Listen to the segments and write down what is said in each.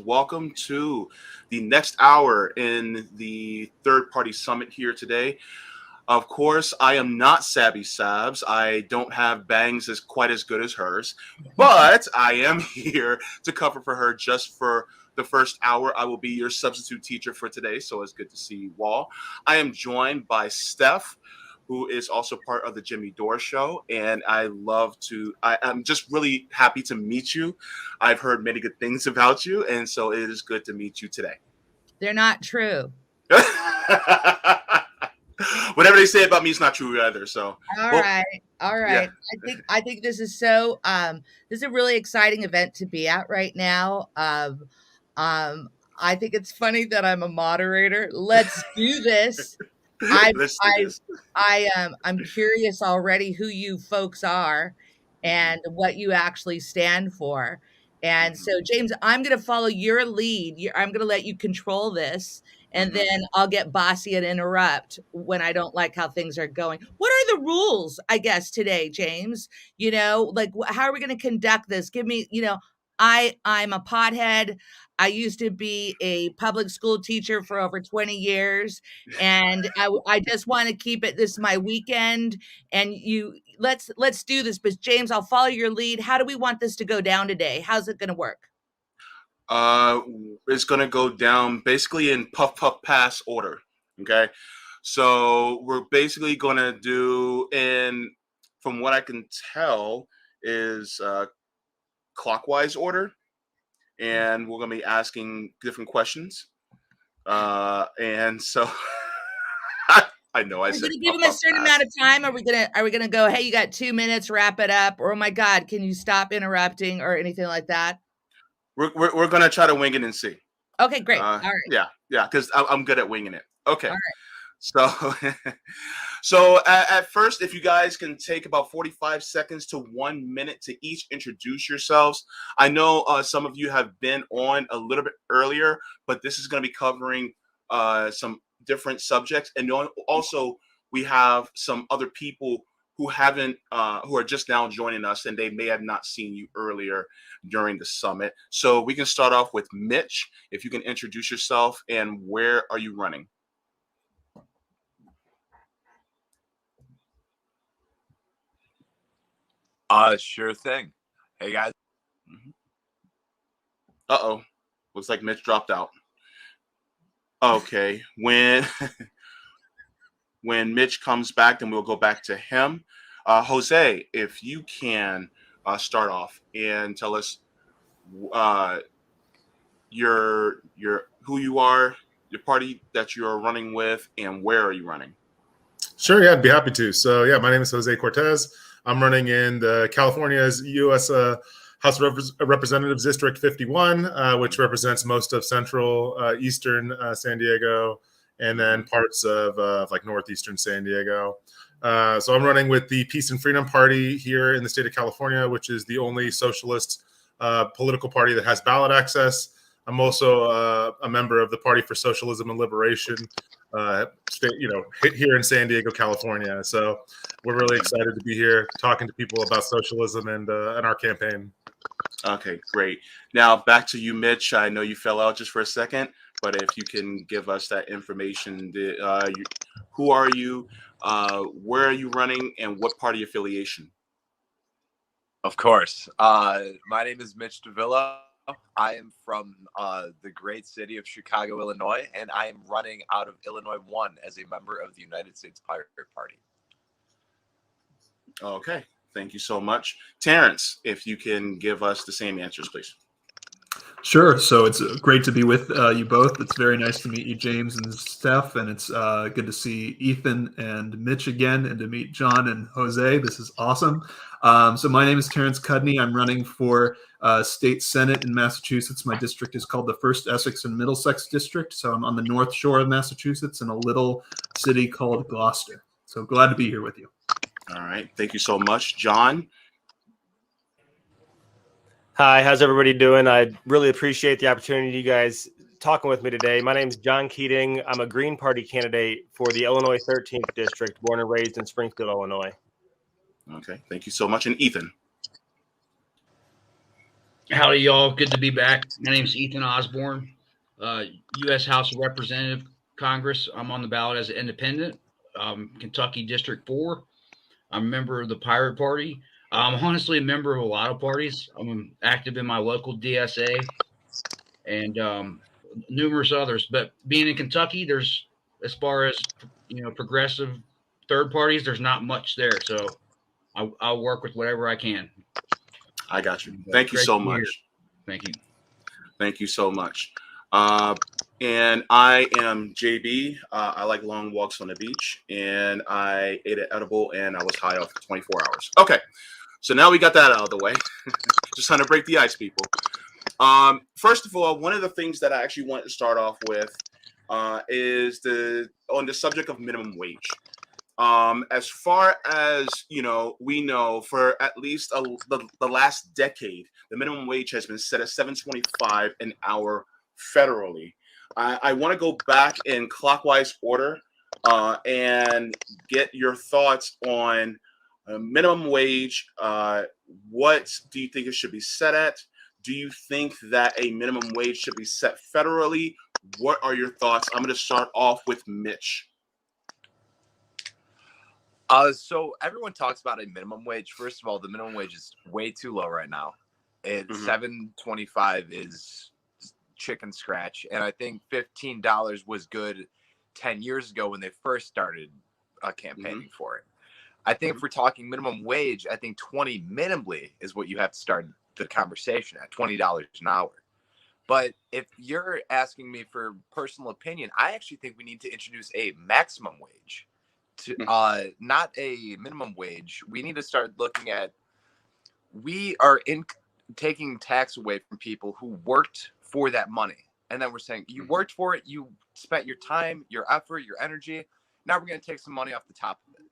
Welcome to the next hour in the third party summit here today. Of course, I am not Sabby Sabs. I don't have bangs as quite as good as hers, but I am here to cover for her just for the first hour. I will be your substitute teacher for today, so it's good to see you all. I am joined by Stef, who is also part of the Jimmy Dore Show, and I'm just really happy to meet you. I've heard many good things about you, and so it is good to meet you today. They're not true. Whatever they say about me is not true either. So all right. Yeah. I think this is so this is a really exciting event to be at right now. I think it's funny that I'm a moderator. Let's do this. Let's do this. I'm curious already who you folks are and what you actually stand for. And so, James, I'm going to follow your lead. I'm going to let you control this, and then I'll get bossy and interrupt when I don't like how things are going. What are the rules, I guess, today, James? Like, how are we going to conduct this? Give me, I'm a pothead. I used to be a public school teacher for over 20 years, and I just want to keep it. This is my weekend, and let's do this. But James, I'll follow your lead. How do we want this to go down today? How's it going to work? It's going to go down basically in puff puff pass order. Okay, so we're basically going to do, and from what I can tell, is clockwise order, and we're going to be asking different questions. And so I know I said, we're gonna give them a certain amount of time. Are we gonna go, hey, you got 2 minutes, wrap it up, or oh my God, can you stop interrupting or anything like that? We're gonna try to wing it and see. Okay, great. All right. Yeah, because I'm good at winging it. Okay. All right. So at first, if you guys can take about 45 seconds to 1 minute to each introduce yourselves. I know some of you have been on a little bit earlier, but this is going to be covering some different subjects, and also we have some other people who are just now joining us, and they may have not seen you earlier during the summit. So we can start off with Mitch. If you can introduce yourself and where are you running? Sure thing. Hey guys. Uh-oh. Looks like Mitch dropped out. Okay. When Mitch comes back, then we'll go back to him. Jose, if you can start off and tell us your who you are, your party that you are running with, and where are you running? Sure, yeah, I'd be happy to. So, yeah, my name is Jose Cortez. I'm running in the California's U.S. House of Representatives District 51, which represents most of central, eastern San Diego, and then parts of like northeastern San Diego. So I'm running with the Peace and Freedom Party here in the state of California, which is the only socialist political party that has ballot access. I'm also a member of the Party for Socialism and Liberation, here in San Diego, California. So we're really excited to be here talking to people about socialism and our campaign. Okay, great. Now back to you, Mitch. I know you fell out just for a second, but if you can give us that information, who are you, where are you running, and what party affiliation? Of course. My name is Mitch Davila. I am from the great city of Chicago, Illinois, and I am running out of Illinois 1 as a member of the United States Pirate Party. Okay, thank you so much. Terrence, if you can give us the same answers, please. Sure. So it's great to be with you both. It's very nice to meet you, James and Steph, and it's good to see Ethan and Mitch again, and to meet John and Jose. This is awesome. So my name is Terrence Cudney. I'm running for state senate in Massachusetts. My district is called the 1st Essex and Middlesex District. So I'm on the North Shore of Massachusetts in a little city called Gloucester. So glad to be here with you. All right. Thank you so much. John? Hi, how's everybody doing? I really appreciate the opportunity you guys talking with me today. My name is John Keating. I'm a Green Party candidate for the Illinois 13th District, born and raised in Springfield, Illinois. Okay, thank you so much. And Ethan? Howdy, y'all. Good to be back. My name is Ethan Osborne, U.S. House of Representative, Congress. I'm on the ballot as an independent, Kentucky District 4. I'm a member of the Pirate Party. I'm honestly a member of a lot of parties. I'm active in my local DSA and numerous others. But being in Kentucky, there's, as far as progressive third parties, there's not much there. So I'll work with whatever I can. I got you. Thank you so much. Thank you. Thank you so much. And I am JB. I like long walks on the beach, and I ate an edible, and I was high off for 24 hours. Okay, so now we got that out of the way. Just trying to break the ice, people. First of all, one of the things that I actually want to start off with is on the subject of minimum wage. As far as we know, for at least the last decade, the minimum wage has been set at $7.25 an hour federally. I want to go back in clockwise order and get your thoughts on minimum wage. What do you think it should be set at? Do you think that a minimum wage should be set federally? What are your thoughts? I'm going to start off with Mitch. So everyone talks about a minimum wage. First of all, the minimum wage is way too low right now. It's $7.25 is chicken scratch, and I think $15 was good 10 years ago when they first started campaigning for it. I think if we're talking minimum wage, I think 20 minimally is what you have to start the conversation at, $20 an hour. But if you're asking me for personal opinion, I actually think we need to introduce a maximum wage. Not a minimum wage. We need to start looking at, we are taking tax away from people who worked for that money. And then we're saying, you worked for it, you spent your time, your effort, your energy. Now we're going to take some money off the top of it.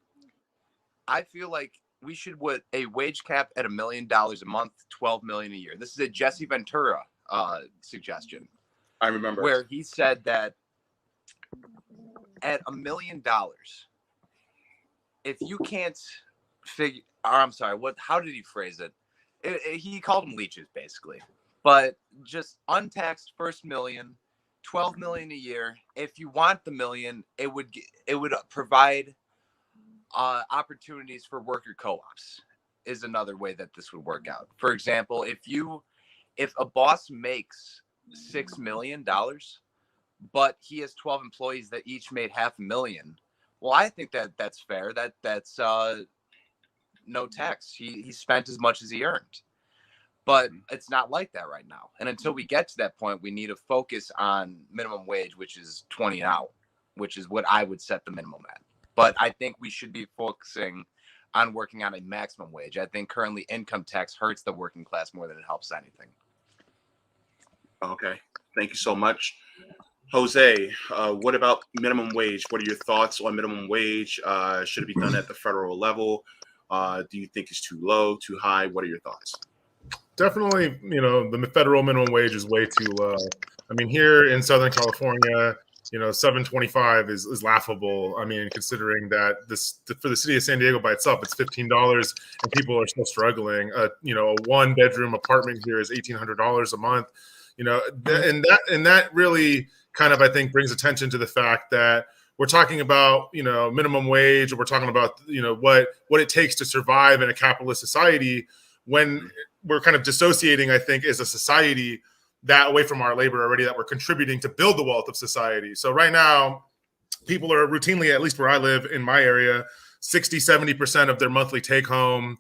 I feel like we should put a wage cap at $1 million a month, $12 million a year. This is a Jesse Ventura suggestion. I remember. Where he said that at $1 million, if you can't figure, I'm sorry, how did he phrase it? He called them leeches, basically. But just untaxed first million, 12 million a year. If you want the million, it would provide opportunities for worker co-ops is another way that this would work out. For example, if a boss makes $6 million, but he has 12 employees that each made $500,000, well, I think that's fair. That's no tax. He spent as much as he earned. But it's not like that right now. And until we get to that point, we need to focus on minimum wage, which is $20 an hour, which is what I would set the minimum at. But I think we should be focusing on working on a maximum wage. I think currently income tax hurts the working class more than it helps anything. Okay. Thank you so much. Jose, what about minimum wage? What are your thoughts on minimum wage? Should it be done at the federal level? Do you think it's too low, too high? What are your thoughts? Definitely, the federal minimum wage is way too low. I mean, here in Southern California, $7.25 is laughable. I mean, considering that for the city of San Diego by itself, it's $15, and people are still struggling. A 1-bedroom apartment here is $1,800 a month. And that really kind of, I think, brings attention to the fact that we're talking about minimum wage, or we're talking about what it takes to survive in a capitalist society, when we're kind of dissociating, I think, as a society, that away from our labor already, that we're contributing to build the wealth of society. So right now, people are routinely, at least where I live in my area, 60-70% of their monthly take home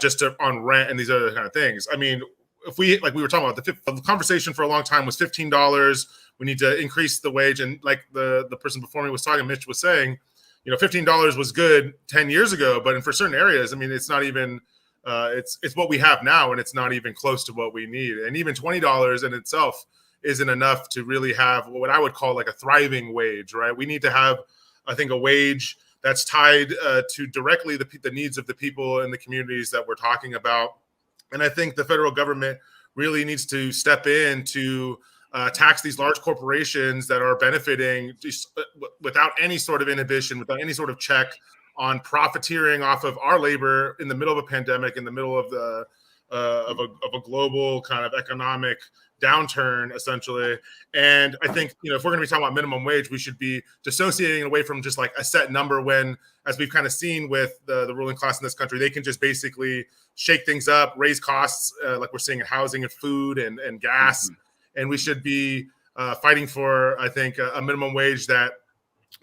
just on rent and these other kind of things. I mean, if we were talking about, the conversation for a long time was $15. We need to increase the wage. And like the person before me was talking, Mitch was saying, $15 was good 10 years ago, but for certain areas, I mean, it's not even, it's what we have now, and it's not even close to what we need. And even $20 in itself isn't enough to really have what I would call like a thriving wage, right? We need to have, I think, a wage that's tied to directly the needs of the people in the communities that we're talking about. And I think the federal government really needs to step in to tax these large corporations that are benefiting just without any sort of inhibition, without any sort of check on profiteering off of our labor in the middle of a pandemic, in the middle of a global kind of economic downturn, essentially. And I think, if we're going to be talking about minimum wage, we should be dissociating away from just like a set number when, as we've kind of seen with the ruling class in this country, they can just basically shake things up, raise costs, like we're seeing in housing and food and gas. And we should be fighting for, I think, a minimum wage that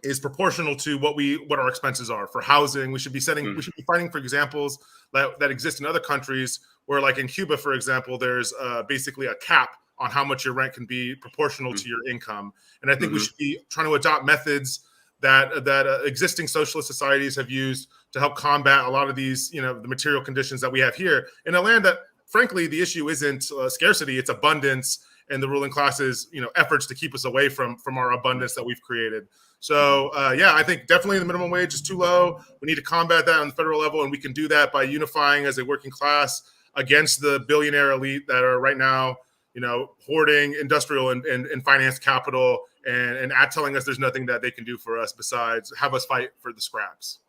is proportional to what our expenses are for housing. We should be fighting for examples that exist in other countries where, like in Cuba, for example, there's basically a cap on how much your rent can be proportional to your income. And I think we should be trying to adopt methods that existing socialist societies have used to help combat a lot of these, the material conditions that we have here in a land that, frankly, the issue isn't scarcity, it's abundance, and the ruling class's, efforts to keep us away from our abundance that we've created. So, I think definitely the minimum wage is too low. We need to combat that on the federal level, and we can do that by unifying as a working class against the billionaire elite that are right now, hoarding industrial and finance capital and telling us there's nothing that they can do for us besides have us fight for the scraps.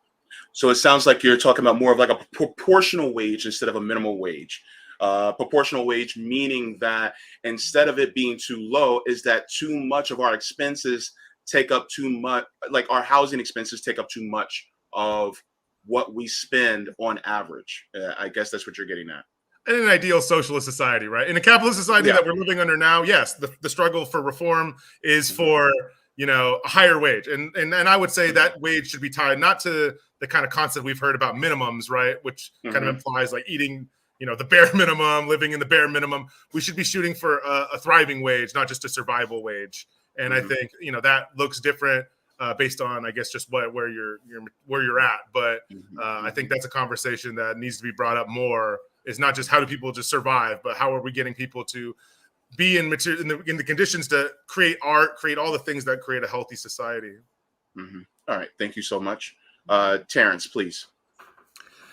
So it sounds like you're talking about more of like a proportional wage instead of a minimum wage. Proportional wage meaning that instead of it being too low, is that too much of our expenses take up too much, like our housing expenses take up too much of what we spend on average. I guess that's what you're getting at. In an ideal socialist society, right? In a capitalist society that we're living under now, yes, the struggle for reform is for, a higher wage. And I would say that wage should be tied not to the kind of concept we've heard about minimums, right? Which kind of implies like eating, the bare minimum, living in the bare minimum. We should be shooting for a thriving wage, not just a survival wage. And I think, that looks different based on, I guess, just where you're at. But I think that's a conversation that needs to be brought up more. It's not just how do people just survive, but how are we getting people to be in the conditions to create art, create all the things that create a healthy society. All right. Thank you so much. Terrence, please.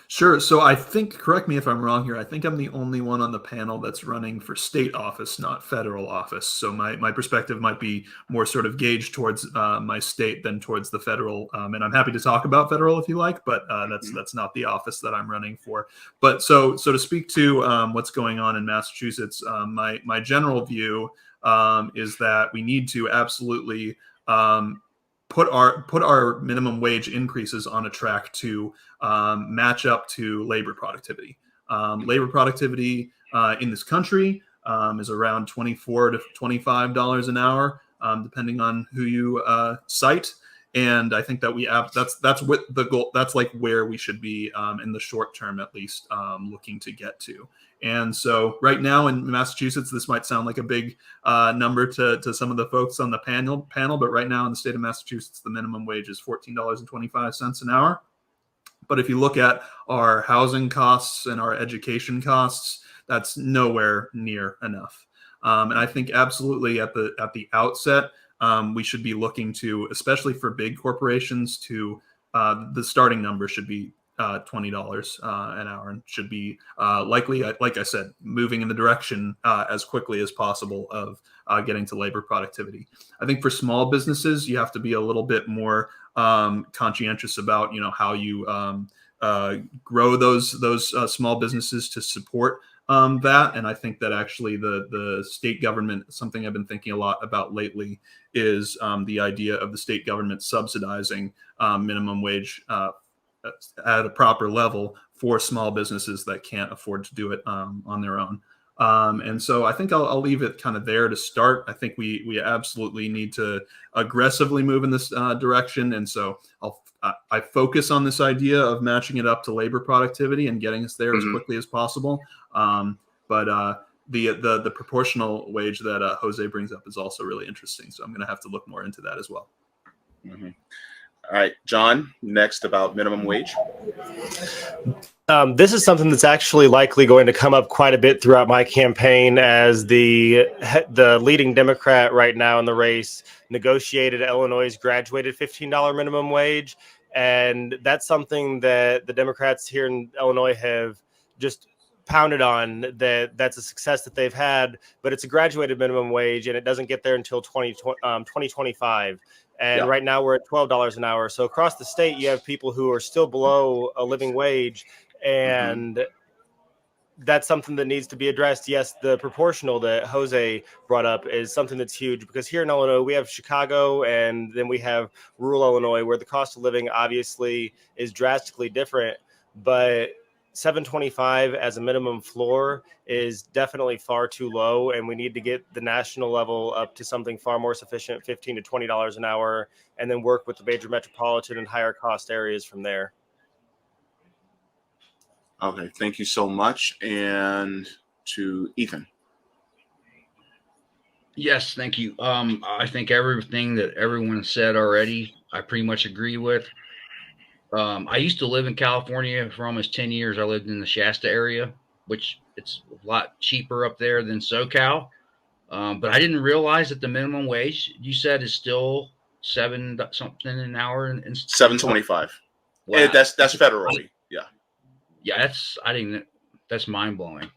Sure. So I think, correct me if I'm wrong here, I think I'm the only one on the panel that's running for state office, not federal office. So my perspective might be more sort of gauged towards my state than towards the federal. And I'm happy to talk about federal if you like, but that's not the office that I'm running for. But so to speak to what's going on in Massachusetts, my general view is that we need to absolutely put our minimum wage increases on a track to match up to labor productivity. Labor productivity in this country is around $24 to $25 an hour, depending on who you cite. And I think that we have that's what the goal. That's like where we should be in the short term, at least, looking to get to. And so right now in Massachusetts, this might sound like a big number to some of the folks on the panel, but right now in the state of Massachusetts, the minimum wage is $14.25 an hour. But if you look at our housing costs and our education costs, that's nowhere near enough. And I think absolutely at the outset, we should be looking to, especially for big corporations, to the starting number should be $20 an hour, and should be likely, like I said, moving in the direction as quickly as possible of getting to labor productivity. I think for small businesses, you have to be a little bit more conscientious about how you grow those small businesses to support that. And I think that actually the state government, something I've been thinking a lot about lately, is the idea of the state government subsidizing minimum wage at a proper level for small businesses that can't afford to do it on their own. And so I think I'll leave it kind of there to start. I think we absolutely need to aggressively move in this direction. And so I focus on this idea of matching it up to labor productivity and getting us there as quickly as possible. But the proportional wage that Jose brings up is also really interesting. So I'm going to have to look more into that as well. All right, John, next about minimum wage. This is something that's actually likely going to come up quite a bit throughout my campaign, as the leading Democrat right now in the race negotiated Illinois' graduated $15 minimum wage. And that's something that the Democrats here in Illinois have just pounded on, that's a success that they've had, but it's a graduated minimum wage and it doesn't get there until 2025. And right now we're at $12 an hour. So across the state, you have people who are still below a living wage. And that's something that needs to be addressed. Yes, the proportional that Jose brought up is something that's huge, because here in Illinois, we have Chicago and then we have rural Illinois, where the cost of living obviously is drastically different, but $7.25 as a minimum floor is definitely far too low, and we need to get the national level up to something far more sufficient, $15 to $20 an hour, and then work with the major metropolitan and higher cost areas from there. Okay, thank you so much. And to Ethan. Yes, thank you. I think everything that everyone said already, I pretty much agree with. I used to live in California for almost 10 years. I lived in the Shasta area, which it's a lot cheaper up there than SoCal. But I didn't realize that the minimum wage you said is still $7 something an hour. And $7.25. Wow. That's federally. Yeah, that's mind blowing.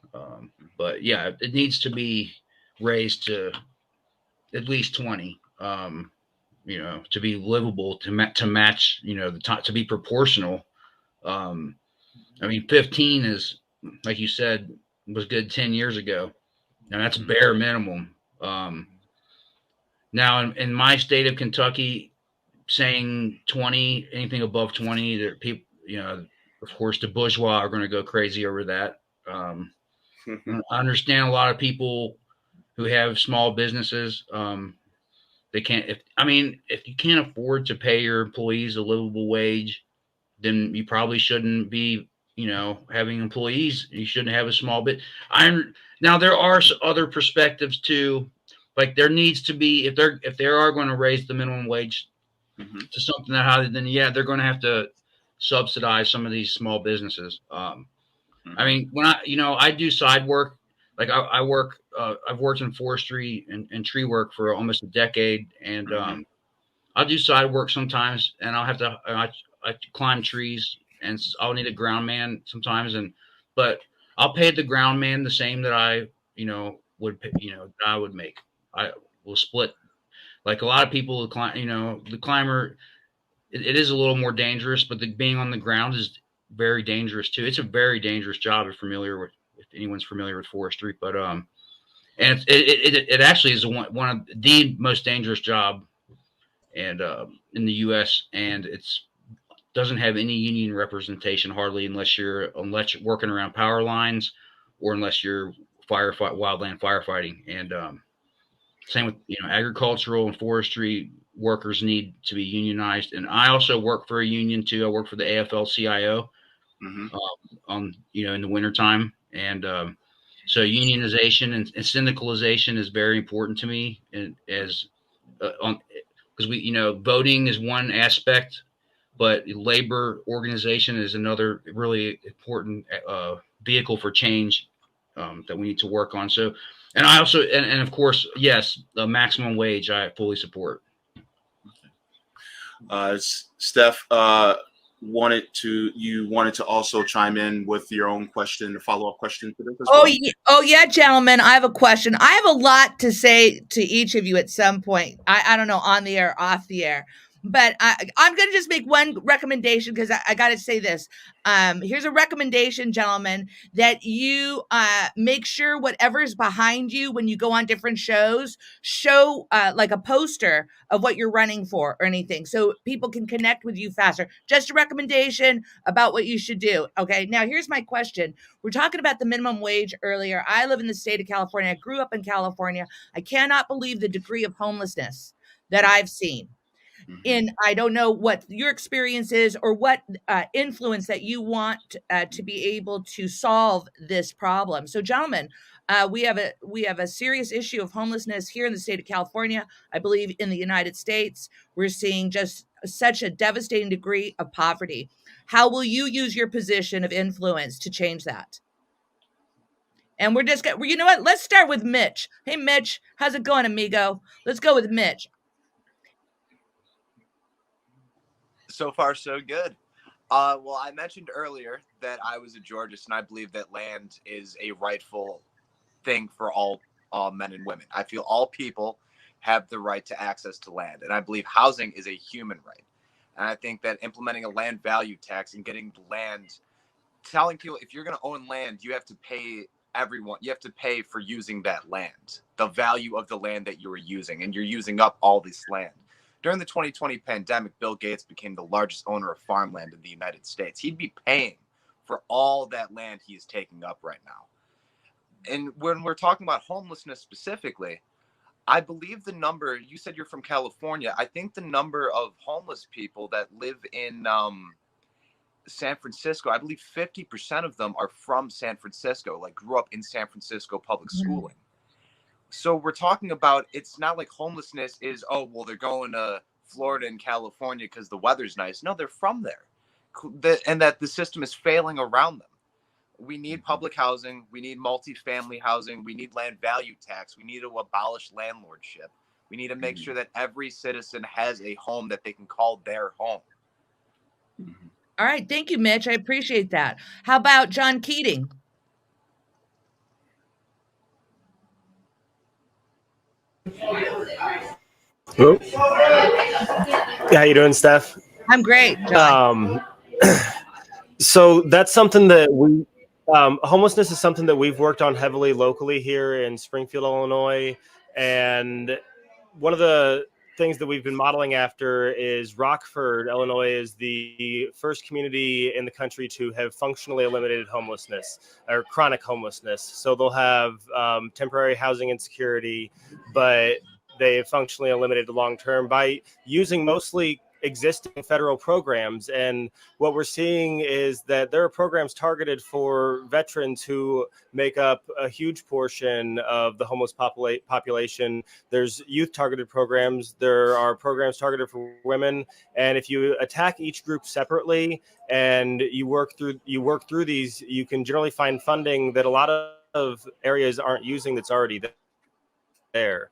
But yeah, it needs to be raised to at least 20. To be livable, to match, the time, to be proportional. I mean, 15 is, like you said, was good 10 years ago. Now that's bare minimum. Now in my state of Kentucky, saying 20, anything above 20, there people, of course, the bourgeois are going to go crazy over that. I understand a lot of people who have small businesses. They can't. If you can't afford to pay your employees a livable wage, then you probably shouldn't be, having employees. You shouldn't have a small bit. Now there are other perspectives too. Like there needs to be, if they are going to raise the minimum wage to something that high, then yeah, they're going to have to subsidize some of these small businesses. I mean, when I do side work, like I work, I've worked in forestry and tree work for almost a decade, and I'll do side work sometimes, and I'll have to I climb trees, and I'll need a ground man sometimes, but I'll pay the ground man the same that I would make. I will split. Like a lot of people, the climber, it is a little more dangerous, but being on the ground is very dangerous too. It's a very dangerous job if anyone's familiar with forestry, but and it actually is one of the most dangerous job and in the U.S. and it's doesn't have any union representation hardly unless you're working around power lines or unless you're wildland firefighting. And same with agricultural and forestry workers need to be unionized. And I also work for a union too. I work for the AFL-CIO in the wintertime. And so unionization and syndicalization is very important to me, and because voting is one aspect, but labor organization is another really important vehicle for change that we need to work on. So, and I also, and of course, yes, the maximum wage I fully support. Stef, wanted to also chime in with your own question, a follow-up question to this as well? Oh yeah, gentlemen, I have a question. I have a lot to say to each of you at some point. I don't know, on the air, off the air. But I'm going to just make one recommendation because I got to say this. Here's a recommendation, gentlemen, that you make sure whatever is behind you when you go on different shows, show like a poster of what you're running for or anything so people can connect with you faster. Just a recommendation about what you should do. Okay, now here's my question. We're talking about the minimum wage earlier. I live in the state of California. I grew up in California. I cannot believe the degree of homelessness that I've seen. And I don't know what your experience is or what influence that you want to be able to solve this problem. So, gentlemen, we have a serious issue of homelessness here in the state of California. I believe in the United States, we're seeing just such a devastating degree of poverty. How will you use your position of influence to change that? And we're just you know what? Let's start with Mitch. Hey, Mitch, how's it going, amigo? Let's go with Mitch. So far, so good. Well, I mentioned earlier that I was a Georgist, and I believe that land is a rightful thing for all men and women. I feel all people have the right to access to land, and I believe housing is a human right. And I think that implementing a land value tax and getting land telling people if you're going to own land, you have to pay everyone. You have to pay for using that land, the value of the land that you are using, and you're using up all this land. During the 2020 pandemic, Bill Gates became the largest owner of farmland in the United States. He'd be paying for all that land he is taking up right now. And when we're talking about homelessness specifically, I believe the number, you said you're from California. I think the number of homeless people that live in San Francisco, I believe 50% of them are from San Francisco, like grew up in San Francisco public schooling. So we're talking about, it's not like homelessness is, oh, well, they're going to Florida and California because the weather's nice. No, they're from there. And that the system is failing around them. We need public housing. We need multifamily housing. We need land value tax. We need to abolish landlordship. We need to make sure that every citizen has a home that they can call their home. All right. Thank you, Mitch. I appreciate that. How about John Keating? Hello. How you doing, Steph? I'm great, John. So that's something that we, homelessness is something that we've worked on heavily locally here in Springfield, Illinois. And one of the things that we've been modeling after is Rockford, Illinois is the first community in the country to have functionally eliminated homelessness or chronic homelessness. So they'll have temporary housing insecurity, but they have functionally eliminated the long-term by using mostly existing federal programs. And what we're seeing is that there are programs targeted for veterans who make up a huge portion of the homeless population. There's youth targeted programs. There are programs targeted for women. And if you attack each group separately and you work through these, you can generally find funding that a lot of areas aren't using that's already there.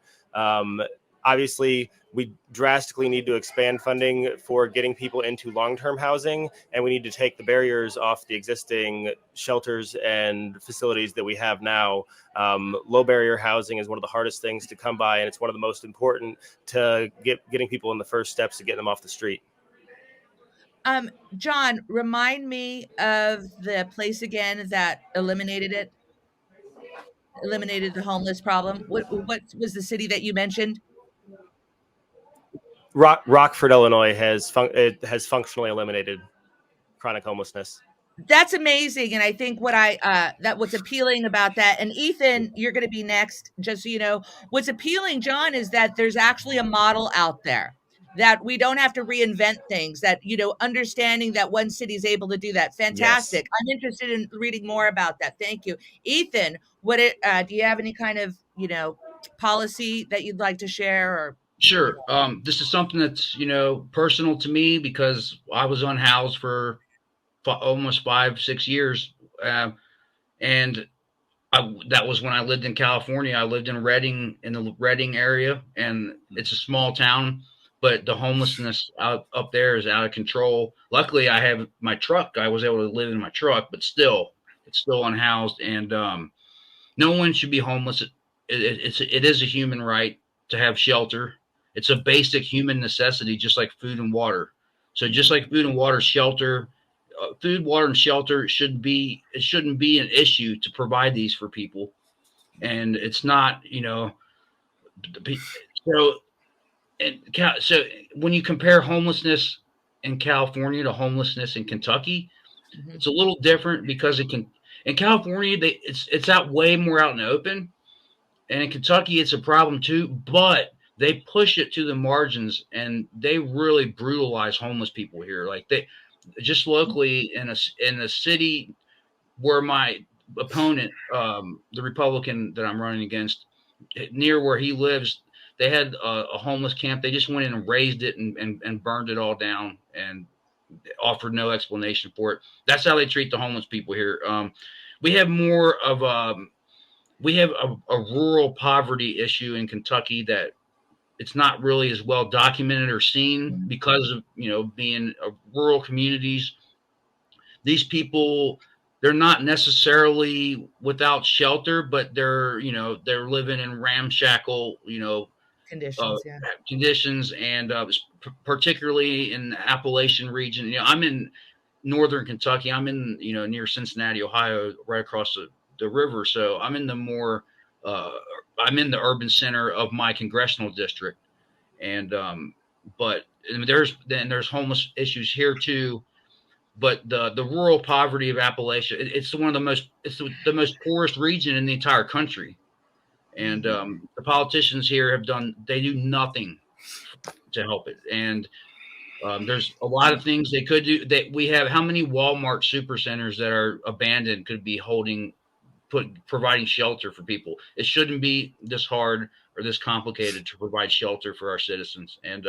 Obviously, we drastically need to expand funding for getting people into long-term housing, and we need to take the barriers off the existing shelters and facilities that we have now. Low barrier housing is one of the hardest things to come by, and it's one of the most important to getting people in the first steps to get them off the street. John, remind me of the place again that eliminated the homeless problem. What was the city that you mentioned? Rockford, Illinois has functionally eliminated chronic homelessness. That's amazing. And I think what's appealing about that, and Ethan, you're going to be next, just so you know, what's appealing, John, is that there's actually a model out there that we don't have to reinvent things, that, understanding that one city is able to do that. Fantastic. Yes. I'm interested in reading more about that. Thank you. Ethan, do you have any kind of, policy that you'd like to share? Or Sure. This is something that's, personal to me because I was unhoused for almost 5-6 years. And that was when I lived in California. I lived in Redding, in the Redding area, and it's a small town, but the homelessness up there is out of control. Luckily, I have my truck. I was able to live in my truck, but still, it's still unhoused. And no one should be homeless. It is a human right to have shelter. It's a basic human necessity, just like food and water. So just like food and water, shelter, food, water, and shelter shouldn't be an issue to provide these for people. And it's not, so when you compare homelessness in California to homelessness in Kentucky, it's a little different because in California, it's out way more out in the open. And in Kentucky, it's a problem too, but they push it to the margins and they really brutalize homeless people here. Like they just locally in a city where my opponent, the Republican that I'm running against, near where he lives, they had a homeless camp. They just went in and razed it and burned it all down and offered no explanation for it. That's how they treat the homeless people here. We have more of a rural poverty issue in Kentucky that it's not really as well documented or seen because of, being rural communities. These people, they're not necessarily without shelter, but they're living in ramshackle, conditions, and particularly in the Appalachian region. I'm in northern Kentucky. I'm in, near Cincinnati, Ohio, right across the river. So I'm in the urban center of my congressional district. And, but there's homeless issues here too. But the rural poverty of Appalachia, it's one of the most poorest region in the entire country. And the politicians here they do nothing to help it. And there's a lot of things they could do. That we have how many Walmart supercenters that are abandoned could be providing shelter for people. It shouldn't be this hard or this complicated to provide shelter for our citizens, and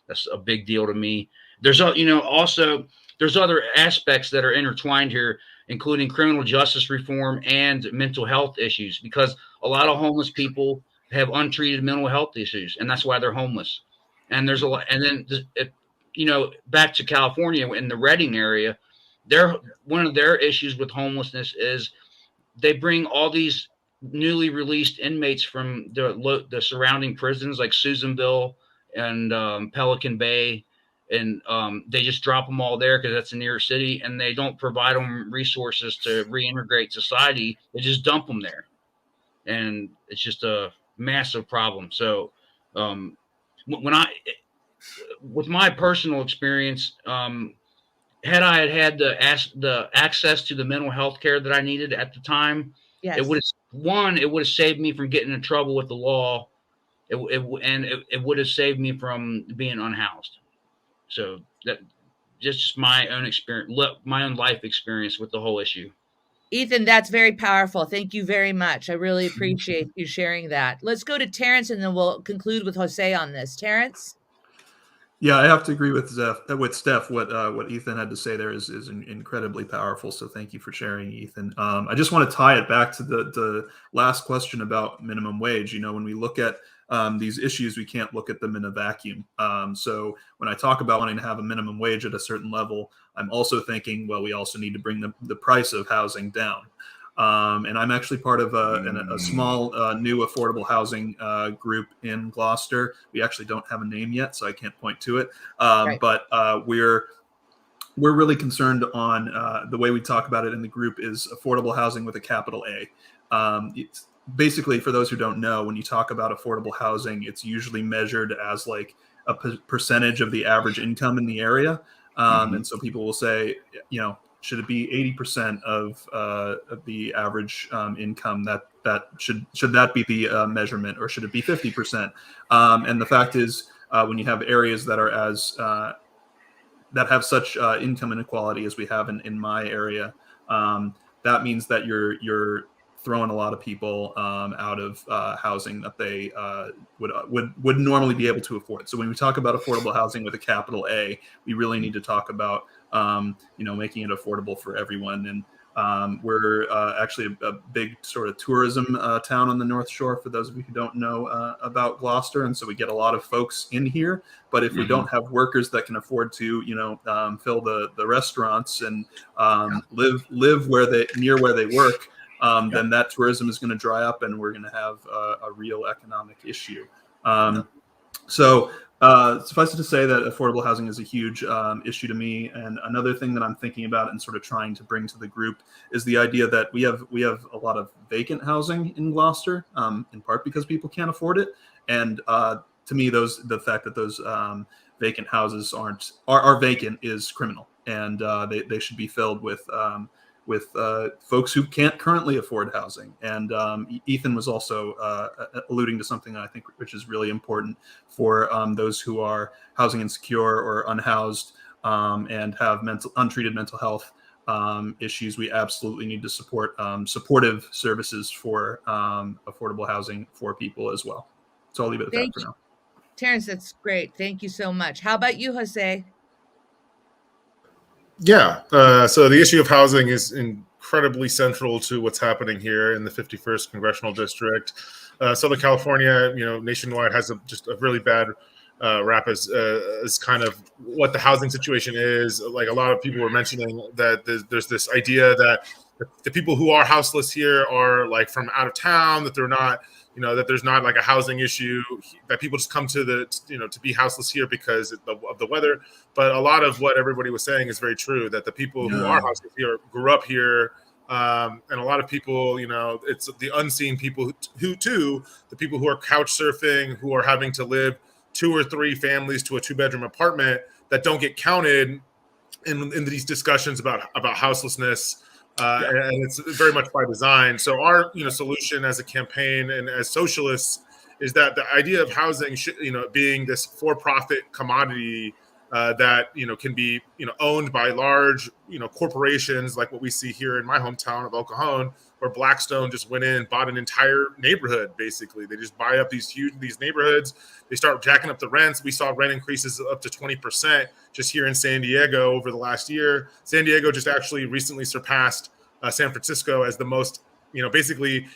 that's a big deal to me. There's also there's other aspects that are intertwined here, including criminal justice reform and mental health issues, because a lot of homeless people have untreated mental health issues, and that's why they're homeless. And there's a lot, and then back to California in the Redding area, one of their issues with homelessness is they bring all these newly released inmates from the surrounding prisons like Susanville and Pelican Bay, and they just drop them all there because that's the nearest city, and they don't provide them resources to reintegrate society. They just dump them there, and it's just a massive problem. So with my personal experience, had I had the access to the mental health care that I needed at the time, yes, it would have saved me from getting in trouble with the law. It would have saved me from being unhoused. So that just my own experience, my own life experience with the whole issue. Ethan, that's very powerful. Thank you very much. I really appreciate you sharing that. Let's go to Terrence, and then we'll conclude with Jose on this. Terrence? Yeah, I have to agree with Steph. What Ethan had to say there is incredibly powerful. So thank you for sharing, Ethan. I just want to tie it back to the last question about minimum wage. When we look at these issues, we can't look at them in a vacuum. So when I talk about wanting to have a minimum wage at a certain level, I'm also thinking, well, we also need to bring the price of housing down. And I'm actually part of a small new affordable housing group in Gloucester. We actually don't have a name yet, so I can't point to it. Right. But we're really concerned on the way we talk about it in the group is affordable housing with a capital A. It's basically, for those who don't know, when you talk about affordable housing, it's usually measured as like a percentage of the average income in the area. And so people will say, should it be 80% of the average income? That should that be the measurement, or should it be 50%? And the fact is, when you have areas that are that have such income inequality as we have in my area, that means that you're throwing a lot of people out of housing that they would normally be able to afford. So when we talk about affordable housing with a capital A, we really need to talk about making it affordable for everyone. And we're actually a big sort of tourism town on the North Shore, for those of you who don't know about Gloucester. And so we get a lot of folks in here. But if we don't have workers that can afford to, fill the restaurants and live near where they work, then that tourism is going to dry up, and we're going to have a real economic issue. So suffice it to say that affordable housing is a huge issue to me. And another thing that I'm thinking about and sort of trying to bring to the group is the idea that we have a lot of vacant housing in Gloucester, in part because people can't afford it. And to me, the fact that those vacant houses are vacant is criminal, and they should be filled with folks who can't currently afford housing. And Ethan was also alluding to something that I think which is really important for those who are housing insecure or unhoused and have untreated mental health issues. We absolutely need to support supportive services for affordable housing for people as well. So I'll leave it at that for now. Terrence, that's great. Thank you so much. How about you, Jose? Yeah. So the issue of housing is incredibly central to what's happening here in the 51st Congressional District. Southern California, nationwide has just a really bad rap as kind of what the housing situation is. Like a lot of people were mentioning that there's this idea that the people who are houseless here are like from out of town, that they're not, that there's not like a housing issue, that people just come to to be houseless here because of the weather. But a lot of what everybody was saying is very true, that the people who are houseless here grew up here. And a lot of people, it's the unseen people the people who are couch surfing, who are having to live 2 or 3 families to a 2-bedroom apartment, that don't get counted in these discussions about houselessness. And it's very much by design. So our solution as a campaign and as socialists is that the idea of housing being this for-profit commodity that can be owned by large corporations, like what we see here in my hometown of El Cajon, where Blackstone just went in and bought an entire neighborhood. Basically, they just buy up these neighborhoods. They start jacking up the rents. We saw rent increases up to 20% just here in San Diego over the last year. San Diego just actually recently surpassed San Francisco as the most basically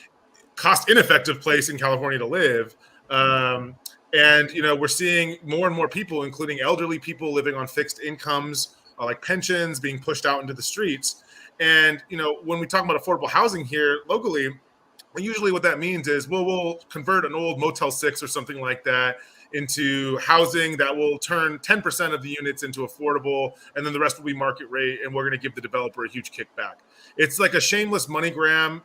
cost ineffective place in California to live. And we're seeing more and more people, including elderly people, living on fixed incomes, like pensions, being pushed out into the streets. And when we talk about affordable housing here locally, usually what that means is we'll convert an old Motel 6 or something like that into housing that will turn 10% of the units into affordable, and then the rest will be market rate, and we're going to give the developer a huge kickback. It's like a shameless money grab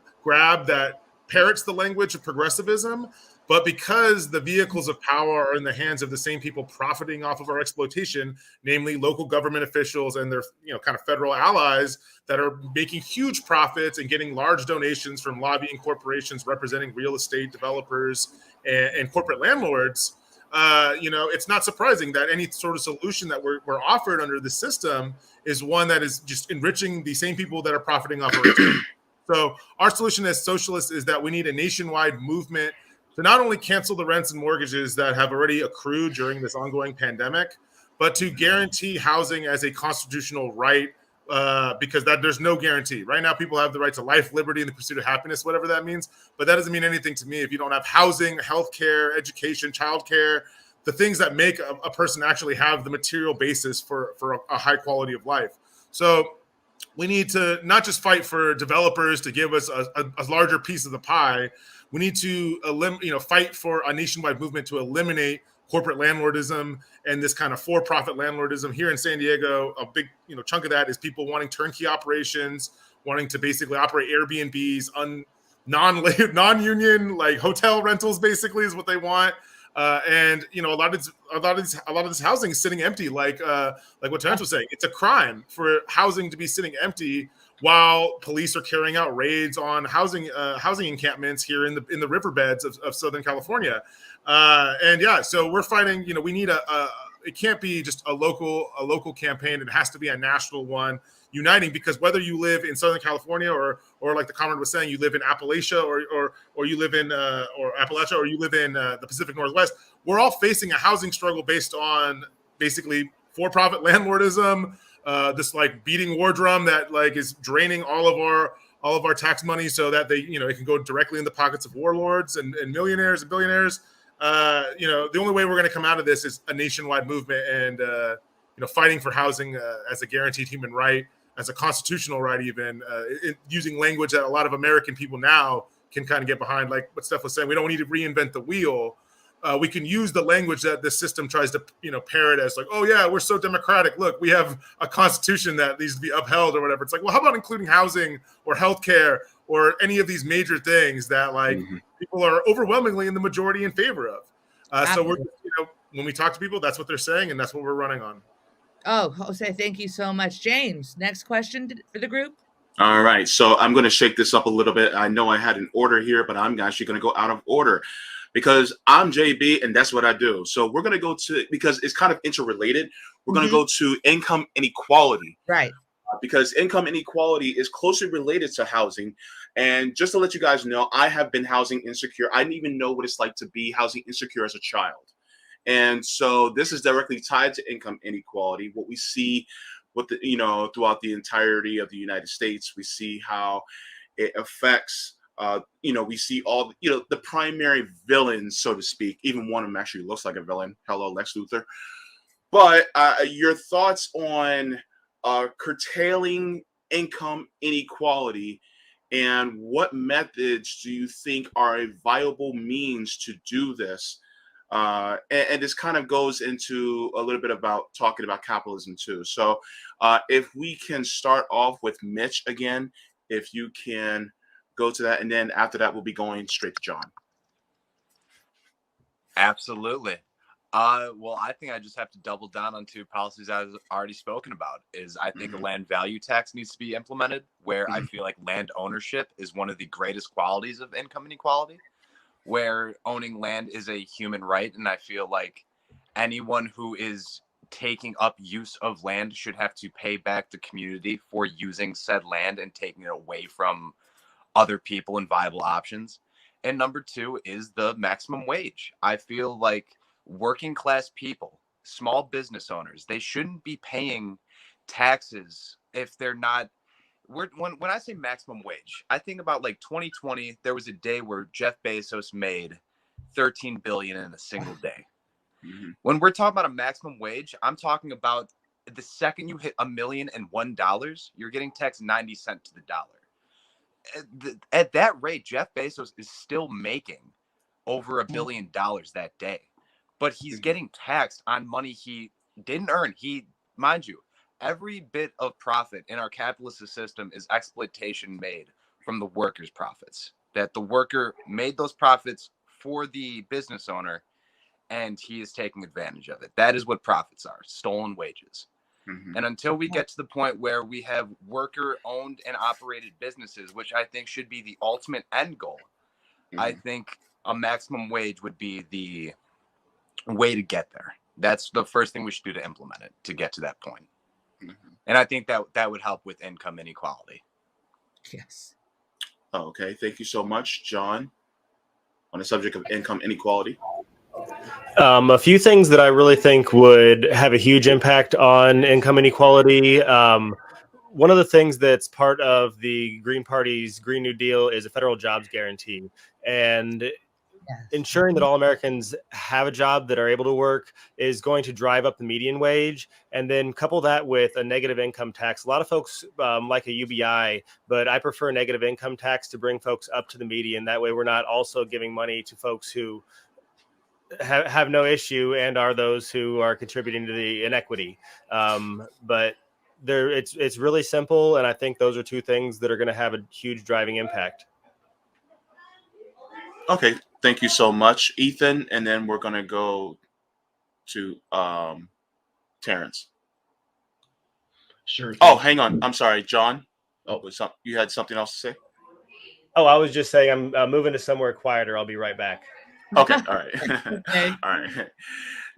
that parrots the language of progressivism, but because the vehicles of power are in the hands of the same people profiting off of our exploitation, namely local government officials and their kind of federal allies that are making huge profits and getting large donations from lobbying corporations representing real estate developers and corporate landlords, it's not surprising that any sort of solution that we're offered under the system is one that is just enriching the same people that are profiting off of it. So our solution as socialists is that we need a nationwide movement to not only cancel the rents and mortgages that have already accrued during this ongoing pandemic, but to guarantee housing as a constitutional right, because there's no guarantee. Right now, people have the right to life, liberty, and the pursuit of happiness, whatever that means. But that doesn't mean anything to me if you don't have housing, healthcare, education, childcare, the things that make a person actually have the material basis for a high quality of life. So we need to not just fight for developers to give us a larger piece of the pie. We need to fight for a nationwide movement to eliminate corporate landlordism and this kind of for-profit landlordism. Here in San Diego, a big chunk of that is people wanting turnkey operations, wanting to basically operate Airbnbs, non-union like hotel rentals, basically is what they want. And a lot of this housing is sitting empty, like what Terence was saying. It's a crime for housing to be sitting empty while police are carrying out raids on housing encampments here in the riverbeds of Southern California. So we're fighting. We need it can't be just a local campaign. It has to be a national one, uniting, because whether you live in Southern California or like the comrade was saying, you live in Appalachia or you live in or Appalachia or you live in the Pacific Northwest, we're all facing a housing struggle based on basically for-profit landlordism, this like beating war drum that like is draining all of our tax money so that it can go directly in the pockets of warlords and millionaires and billionaires. The only way we're going to come out of this is a nationwide movement and fighting for housing as a guaranteed human right, as a constitutional right, even using language that a lot of American people now can kind of get behind. Like what Steph was saying, we don't need to reinvent the wheel. We can use the language that the system tries to parrot as like, oh yeah, we're so democratic. Look, we have a constitution that needs to be upheld or whatever. It's like, well, how about including housing or healthcare or any of these major things that like people are overwhelmingly in the majority in favor of. So we're when we talk to people, that's what they're saying, and that's what we're running on. Oh, Jose, thank you so much. James, next question for the group. All right. So I'm going to shake this up a little bit. I know I had an order here, but I'm actually going to go out of order because I'm JB and that's what I do. So we're going to go to, because it's kind of interrelated, we're going to go to income inequality. Right. Because income inequality is closely related to housing. And just to let you guys know, I have been housing insecure. I didn't even know what it's like to be housing insecure as a child. And so this is directly tied to income inequality. What we see throughout the entirety of the United States, we see how it affects, we see all, the primary villains, so to speak. Even one of them actually looks like a villain. Hello, Lex Luthor. But your thoughts on curtailing income inequality And what methods do you think are a viable means to do this? And this kind of goes into a little bit about talking about capitalism too. So if we can start off with Mitch again, if you can go to that, and then after that, we'll be going straight to John. Absolutely. Well, I think I just have to double down on two policies I've already spoken about. Is I think a land value tax needs to be implemented, where I feel like land ownership is one of the greatest qualities of income inequality, where owning land is a human right, and I feel like anyone who is taking up use of land should have to pay back the community for using said land and taking it away from other people and viable options. And number two is the maximum wage. I feel like working class people, small business owners, they shouldn't be paying taxes if they're not. When I say maximum wage, I think about like 2020. There was a day where Jeff Bezos made 13 billion in a single day. When we're talking about a maximum wage, I'm talking about the second you hit $1,001,001, you're getting taxed 90 cents to the dollar. At that rate, Jeff Bezos is still making over $1 billion that day, but he's getting taxed on money he didn't earn. Mind you, every bit of profit in our capitalist system is exploitation made from the worker's profits. That the worker made those profits for the business owner, and he is taking advantage of it. That is what profits are: stolen wages. And until we get to the point where we have worker-owned and operated businesses, which I think should be the ultimate end goal, I think a maximum wage would be the way to get there. That's the first thing we should do to implement it, to get to that point. And I think that would help with income inequality. Yes. Okay, thank you so much, John, on the subject of income inequality. A few things that I really think would have a huge impact on income inequality. One of the things that's part of the Green Party's Green New Deal is a federal jobs guarantee. And ensuring that all Americans have a job that are able to work is going to drive up the median wage. And then couple that with a negative income tax. A lot of folks like a UBI, but I prefer a negative income tax to bring folks up to the median. That way we're not also giving money to folks who have no issue and are those who are contributing to the inequity. But it's really simple. And I think those are two things that are going to have a huge driving impact. Okay, thank you so much, Ethan. And then we're going to go to Terrence. Sure. Oh, hang on. I'm sorry, John. Oh, you had something else to say? Oh, I was just saying I'm moving to somewhere quieter. I'll be right back. Okay, all right. Okay. All right.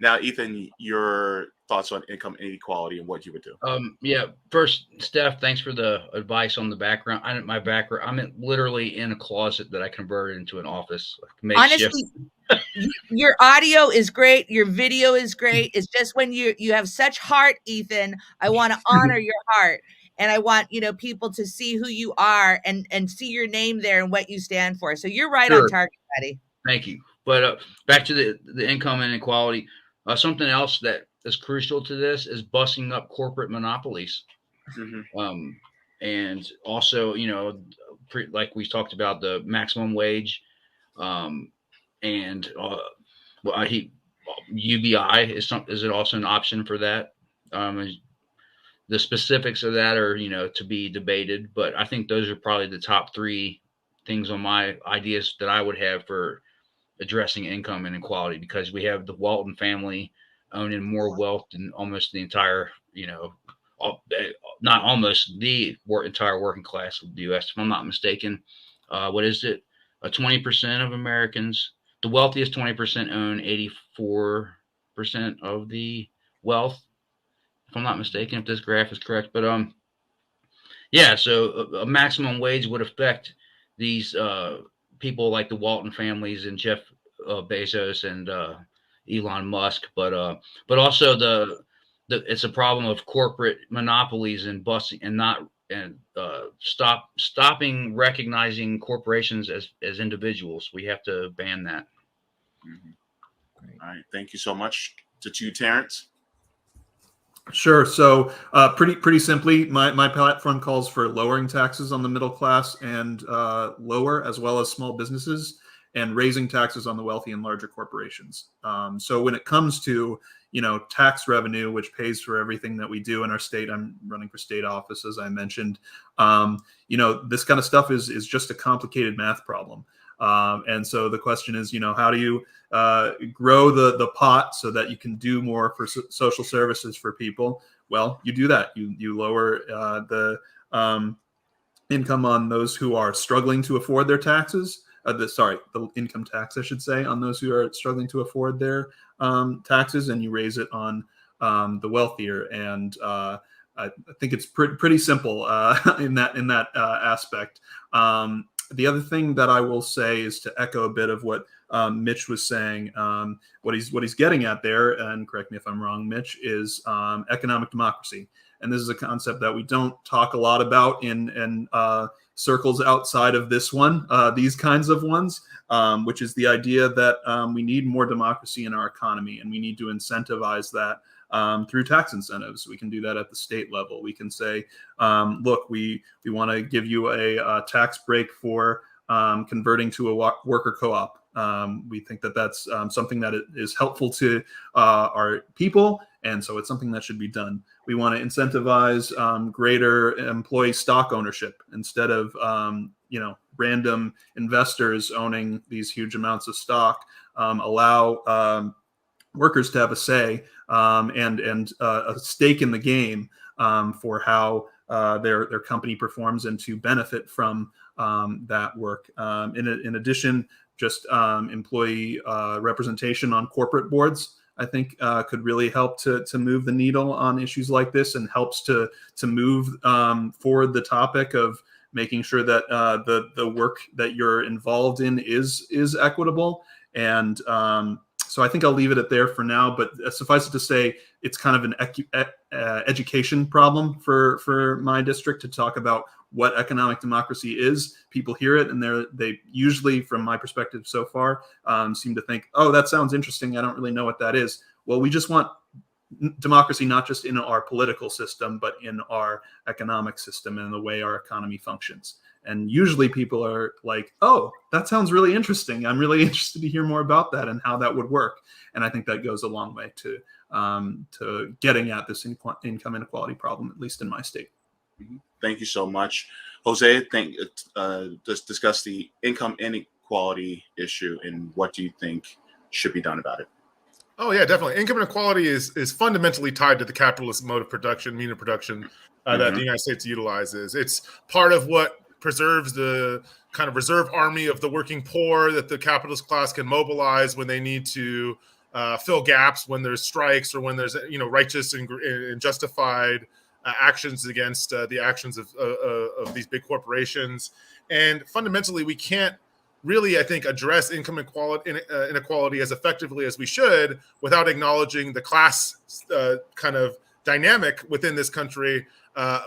Now, Ethan, your thoughts on income inequality and what you would do. Yeah. First, Steph, thanks for the advice on the background. I'm literally in a closet that I converted into an office. Honestly, your audio is great. Your video is great. It's just when you have such heart, Ethan, I want to honor your heart. And I want, people to see who you are and see your name there and what you stand for. So you're right on target, buddy. Thank you. But back to the income inequality. Something else that is crucial to this is busting up corporate monopolies. And also, like we talked about, the maximum wage, and UBI is it also an option for that? The specifics of that are, to be debated, but I think those are probably the top three things on my ideas that I would have for addressing income inequality, because we have the Walton family owning more wealth than almost the entire, not almost the entire working class of the U.S. If I'm not mistaken, what is it? 20% of Americans, the wealthiest 20% own 84% of the wealth. If I'm not mistaken, if this graph is correct, but yeah. So a maximum wage would affect these people like the Walton families and Jeff Bezos and Elon Musk, but also it's a problem of corporate monopolies and busting and stopping recognizing corporations as individuals. We have to ban that. All right, thank you so much. To you, Terrence. Sure. So, pretty simply, my platform calls for lowering taxes on the middle class and lower, as well as small businesses, and raising taxes on the wealthy and larger corporations. So, when it comes to tax revenue, which pays for everything that we do in our state, I'm running for state office, as I mentioned. This kind of stuff is just a complicated math problem. And so the question is, how do you grow the pot so that you can do more for social services for people? Well, you do that. You lower the income on those who are struggling to afford their taxes. The income tax, I should say, on those who are struggling to afford their taxes, and you raise it on the wealthier. And I think it's pretty simple in that aspect. The other thing that I will say is to echo a bit of what Mitch was saying. What he's getting at there, and correct me if I'm wrong, Mitch, is economic democracy. And this is a concept that we don't talk a lot about in circles outside of this one, these kinds of ones, which is the idea that we need more democracy in our economy, and we need to incentivize that through tax incentives. We can do that at the state level. We can say, look, we want to give you a tax break for converting to a worker co-op. We think that that's something that is helpful to our people, and so it's something that should be done. We want to incentivize greater employee stock ownership instead of random investors owning these huge amounts of stock. Allow workers to have a say and a stake in the game for how their company performs and to benefit from that work. In addition, just employee representation on corporate boards, I think could really help to move the needle on issues like this, and helps to move forward the topic of making sure that the work that you're involved in is equitable. And so I think I'll leave it at there for now, but suffice it to say, it's kind of an education problem for my district to talk about what economic democracy is. People hear it, and they usually, from my perspective so far, seem to think, oh, that sounds interesting. I don't really know what that is. Well, we just want democracy, not just in our political system, but in our economic system and the way our economy functions. And usually people are like, oh, that sounds really interesting. I'm really interested to hear more about that and how that would work. And I think that goes a long way to getting at this income inequality problem, at least in my state. Thank you so much. Jose, let's discuss the income inequality issue and what do you think should be done about it? Oh, yeah, definitely. Income inequality is fundamentally tied to the capitalist mode of production, mean of production that the United States utilizes. It's part of what preserves the kind of reserve army of the working poor that the capitalist class can mobilize when they need to fill gaps, when there's strikes, or when there's righteous and justified actions against the actions of these big corporations. And fundamentally, we can't really, I think, address income inequality as effectively as we should without acknowledging the class kind of dynamic within this country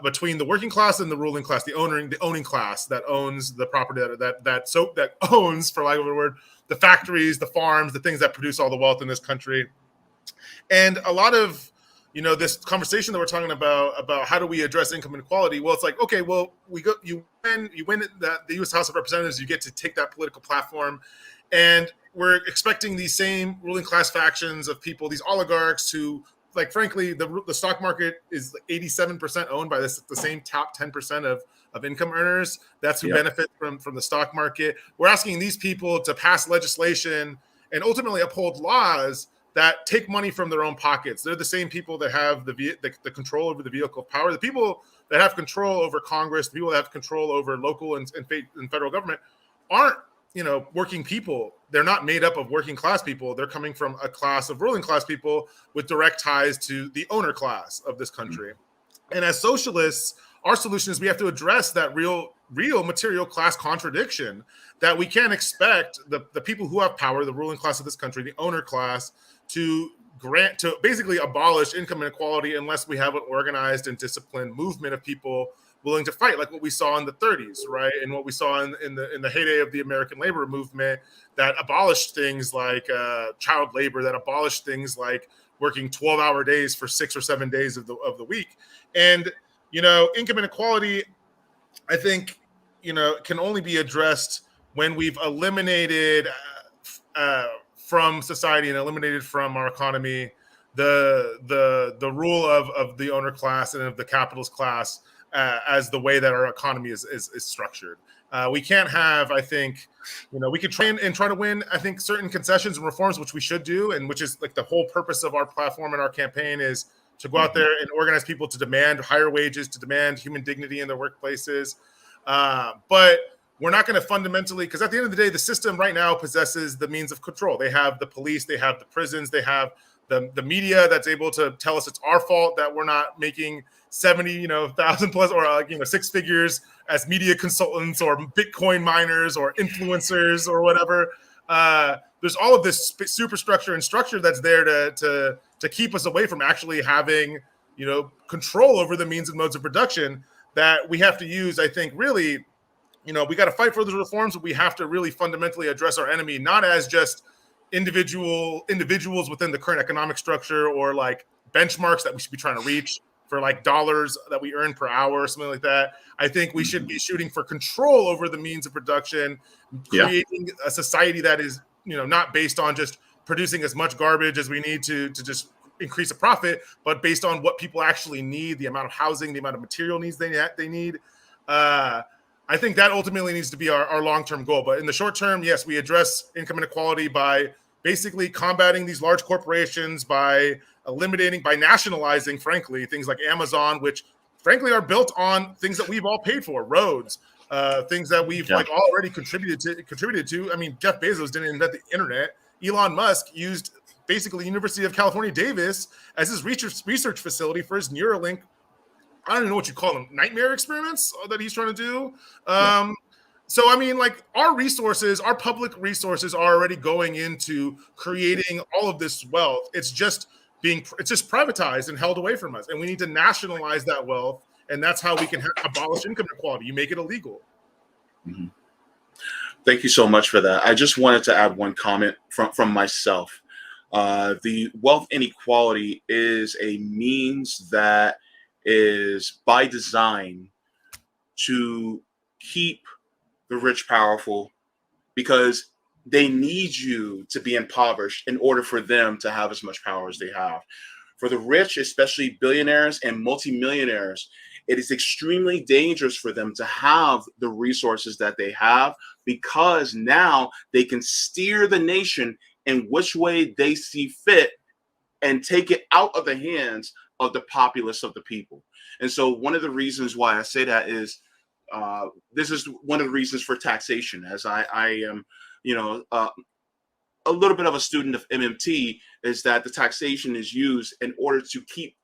between the working class and the ruling class, the owning class that owns the property that owns, for lack of a word, the factories, the farms, the things that produce all the wealth in this country. And a lot of this conversation that we're talking about how do we address income inequality? Well, it's like, okay, well, you win the U.S. House of Representatives, you get to take that political platform, and we're expecting these same ruling class factions of people, these oligarchs who, like, frankly, the stock market is 87% owned by the same top 10% of income earners. That's who benefit from the stock market. We're asking these people to pass legislation and ultimately uphold laws that take money from their own pockets. They're the same people that have the control over the vehicle of power. The people that have control over Congress, the people that have control over local and federal government aren't, working people. They're not made up of working class people. They're coming from a class of ruling class people with direct ties to the owner class of this country. And as socialists, our solution is we have to address that real material class contradiction, that we can't expect the people who have power, the ruling class of this country, the owner class, to basically abolish income inequality unless we have an organized and disciplined movement of people willing to fight, like what we saw in the 30s, right? And what we saw in the heyday of the American labor movement, that abolished things like child labor, that abolished things like working 12-hour days for 6 or 7 days of the week. And, income inequality, I think, can only be addressed when we've eliminated from society and eliminated from our economy the rule of the owner class and of the capitalist class as the way that our economy is structured. We can't have, I think, we could try to win, I think, certain concessions and reforms, which we should do, and which is like the whole purpose of our platform and our campaign is to go out there and organize people to demand higher wages, to demand human dignity in their workplaces. But we're not going to fundamentally, because at the end of the day, the system right now possesses the means of control. They have the police, they have the prisons, they have the media that's able to tell us it's our fault that we're not making 70,000 plus or 6 figures as media consultants or Bitcoin miners or influencers or whatever. There's all of this superstructure and structure that's there to keep us away from actually having control over the means and modes of production that we have to use. I think really, we got to fight for those reforms, but we have to really fundamentally address our enemy, not as just individuals within the current economic structure or like benchmarks that we should be trying to reach for like dollars that we earn per hour or something like that. I think we should be shooting for control over the means of production, creating a society that is, not based on just producing as much garbage as we need to just increase a profit, but based on what people actually need, the amount of housing, the amount of material needs they need. I think that ultimately needs to be our long-term goal. But in the short term, yes, we address income inequality by basically combating these large corporations, by nationalizing, frankly, things like Amazon, which frankly are built on things that we've all paid for, roads, things that we've already contributed to. I mean, Jeff Bezos didn't invent the internet. Elon Musk used basically University of California, Davis as his research facility for his Neuralink. I don't even know what you call them, nightmare experiments that he's trying to do. So, I mean, like our public resources are already going into creating all of this wealth. It's just privatized and held away from us. And we need to nationalize that wealth. And that's how we can abolish income inequality. You make it illegal. Mm-hmm. Thank you so much for that. I just wanted to add one comment from myself. The wealth inequality is a means that is by design to keep the rich powerful, because they need you to be impoverished in order for them to have as much power as they have. For the rich, especially billionaires and multimillionaires, it is extremely dangerous for them to have the resources that they have, because now they can steer the nation in which way they see fit and take it out of the hands of the populace of the people. And so one of the reasons why I say that is this is one of the reasons for taxation, as I am, a little bit of a student of MMT, is that the taxation is used in order to keep,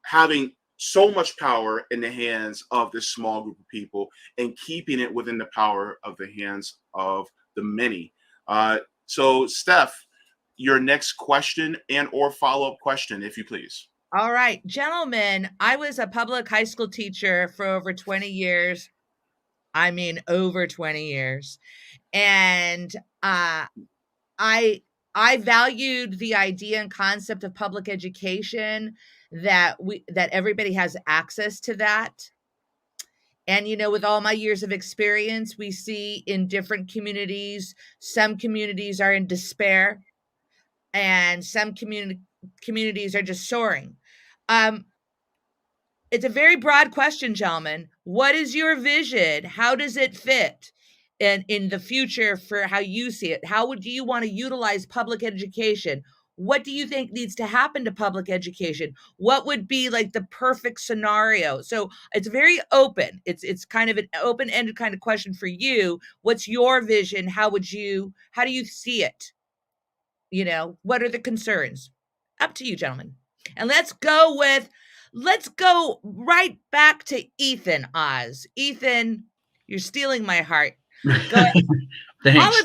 having so much power in the hands of this small group of people and keeping it within the power of the hands of the many. So, Stef, your next question and or follow-up question, if you please. All right, gentlemen, I was a public high school teacher for over 20 years. I mean, over 20 years. And I valued the idea and concept of public education, that everybody has access to that. And, with all my years of experience, we see in different communities, some communities are in despair and some communities are just soaring. It's a very broad question, gentlemen. What is your vision? How does it fit in the future for how you see it? How do you want to utilize public education? What do you think needs to happen to public education? What would be like the perfect scenario? So it's very open. It's kind of an open-ended kind of question for you. What's your vision? How do you see it? What are the concerns? Up to you, gentlemen. And let's go right back to Ethan Oz. Ethan, you're stealing my heart. Go ahead. Thanks.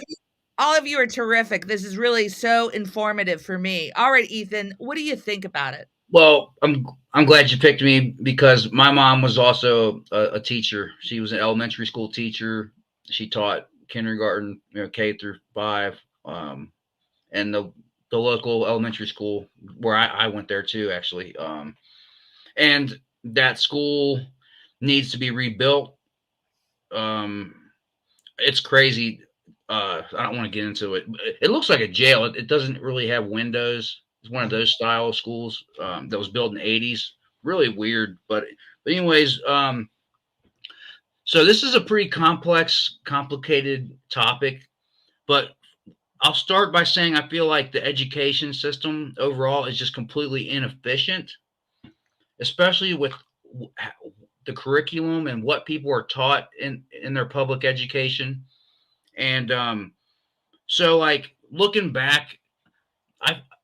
All of you are terrific. This is really so informative for me. All right, Ethan, what do you think about it? Well, I'm glad you picked me, because my mom was also a teacher. She was an elementary school teacher. She taught kindergarten, K through 5. And the the local elementary school where I went there too, actually. And that school needs to be rebuilt. It's crazy. I don't want to get into it. It looks like a jail. It doesn't really have windows. It's one of those style of schools that was built in the 80s. Really weird. But anyways, so this is a pretty complex, complicated topic. But I'll start by saying I feel like the education system overall is just completely inefficient, especially with the curriculum and what people are taught in their public education. And so, like, looking back,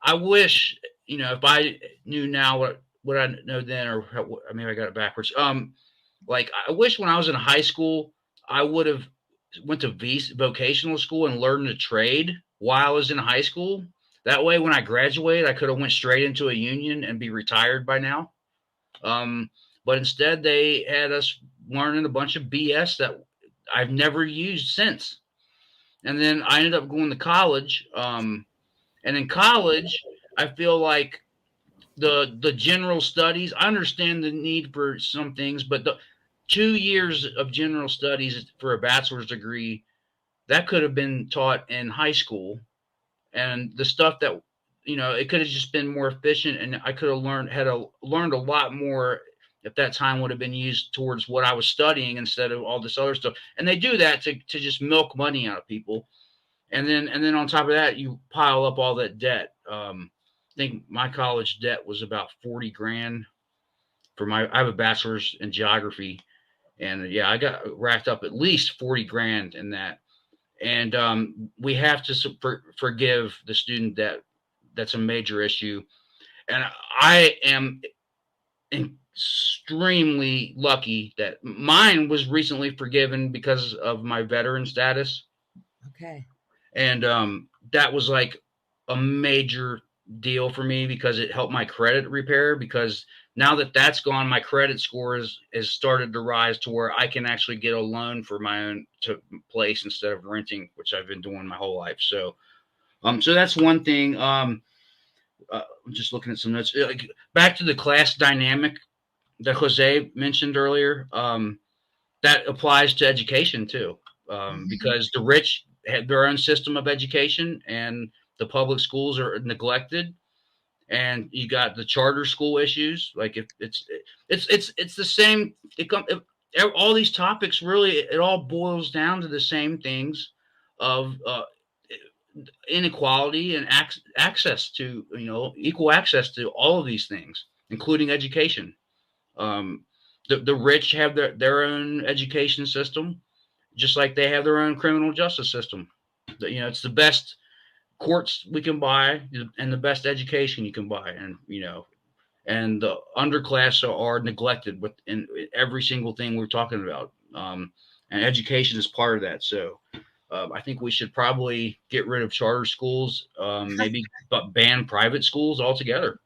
I wish, if I knew now what I know then, or maybe I got it backwards. Like, I wish when I was in high school, I would have went to vocational school and learned a trade while I was in high school. That way, when I graduated, I could have went straight into a union and be retired by now. But instead, they had us learning a bunch of BS that I've never used since. And then I ended up going to college. And in college, I feel like the general studies, I understand the need for some things, but the 2 years of general studies for a bachelor's degree, that could have been taught in high school. And the stuff that, it could have just been more efficient, and I could have learned a lot more if that time would have been used towards what I was studying instead of all this other stuff. And they do that to just milk money out of people. And then on top of that, you pile up all that debt. I think my college debt was about 40 grand I have a bachelor's in geography, and yeah, I got racked up at least 40 grand in that. And we have to forgive the student debt. That's a major issue. And I am extremely lucky that mine was recently forgiven because of my veteran status. Okay. And that was like a major deal for me because it helped my credit repair, because now that that's gone, my credit score has started to rise to where I can actually get a loan for my own place instead of renting, which I've been doing my whole life. So so that's one thing. I'm just looking at some notes. Back to the class dynamic that Jose mentioned earlier, that applies to education too, because the rich have their own system of education and the public schools are neglected. And you got the charter school issues. Like, if it's the same. All these topics, really, it all boils down to the same things of inequality and access to, equal access to all of these things, including education. The rich have their own education system, just like they have their own criminal justice system. It's the best courts we can buy and the best education you can buy, and the underclass are neglected in every single thing we're talking about, and education is part of that. So I think we should probably get rid of charter schools, maybe but ban private schools altogether.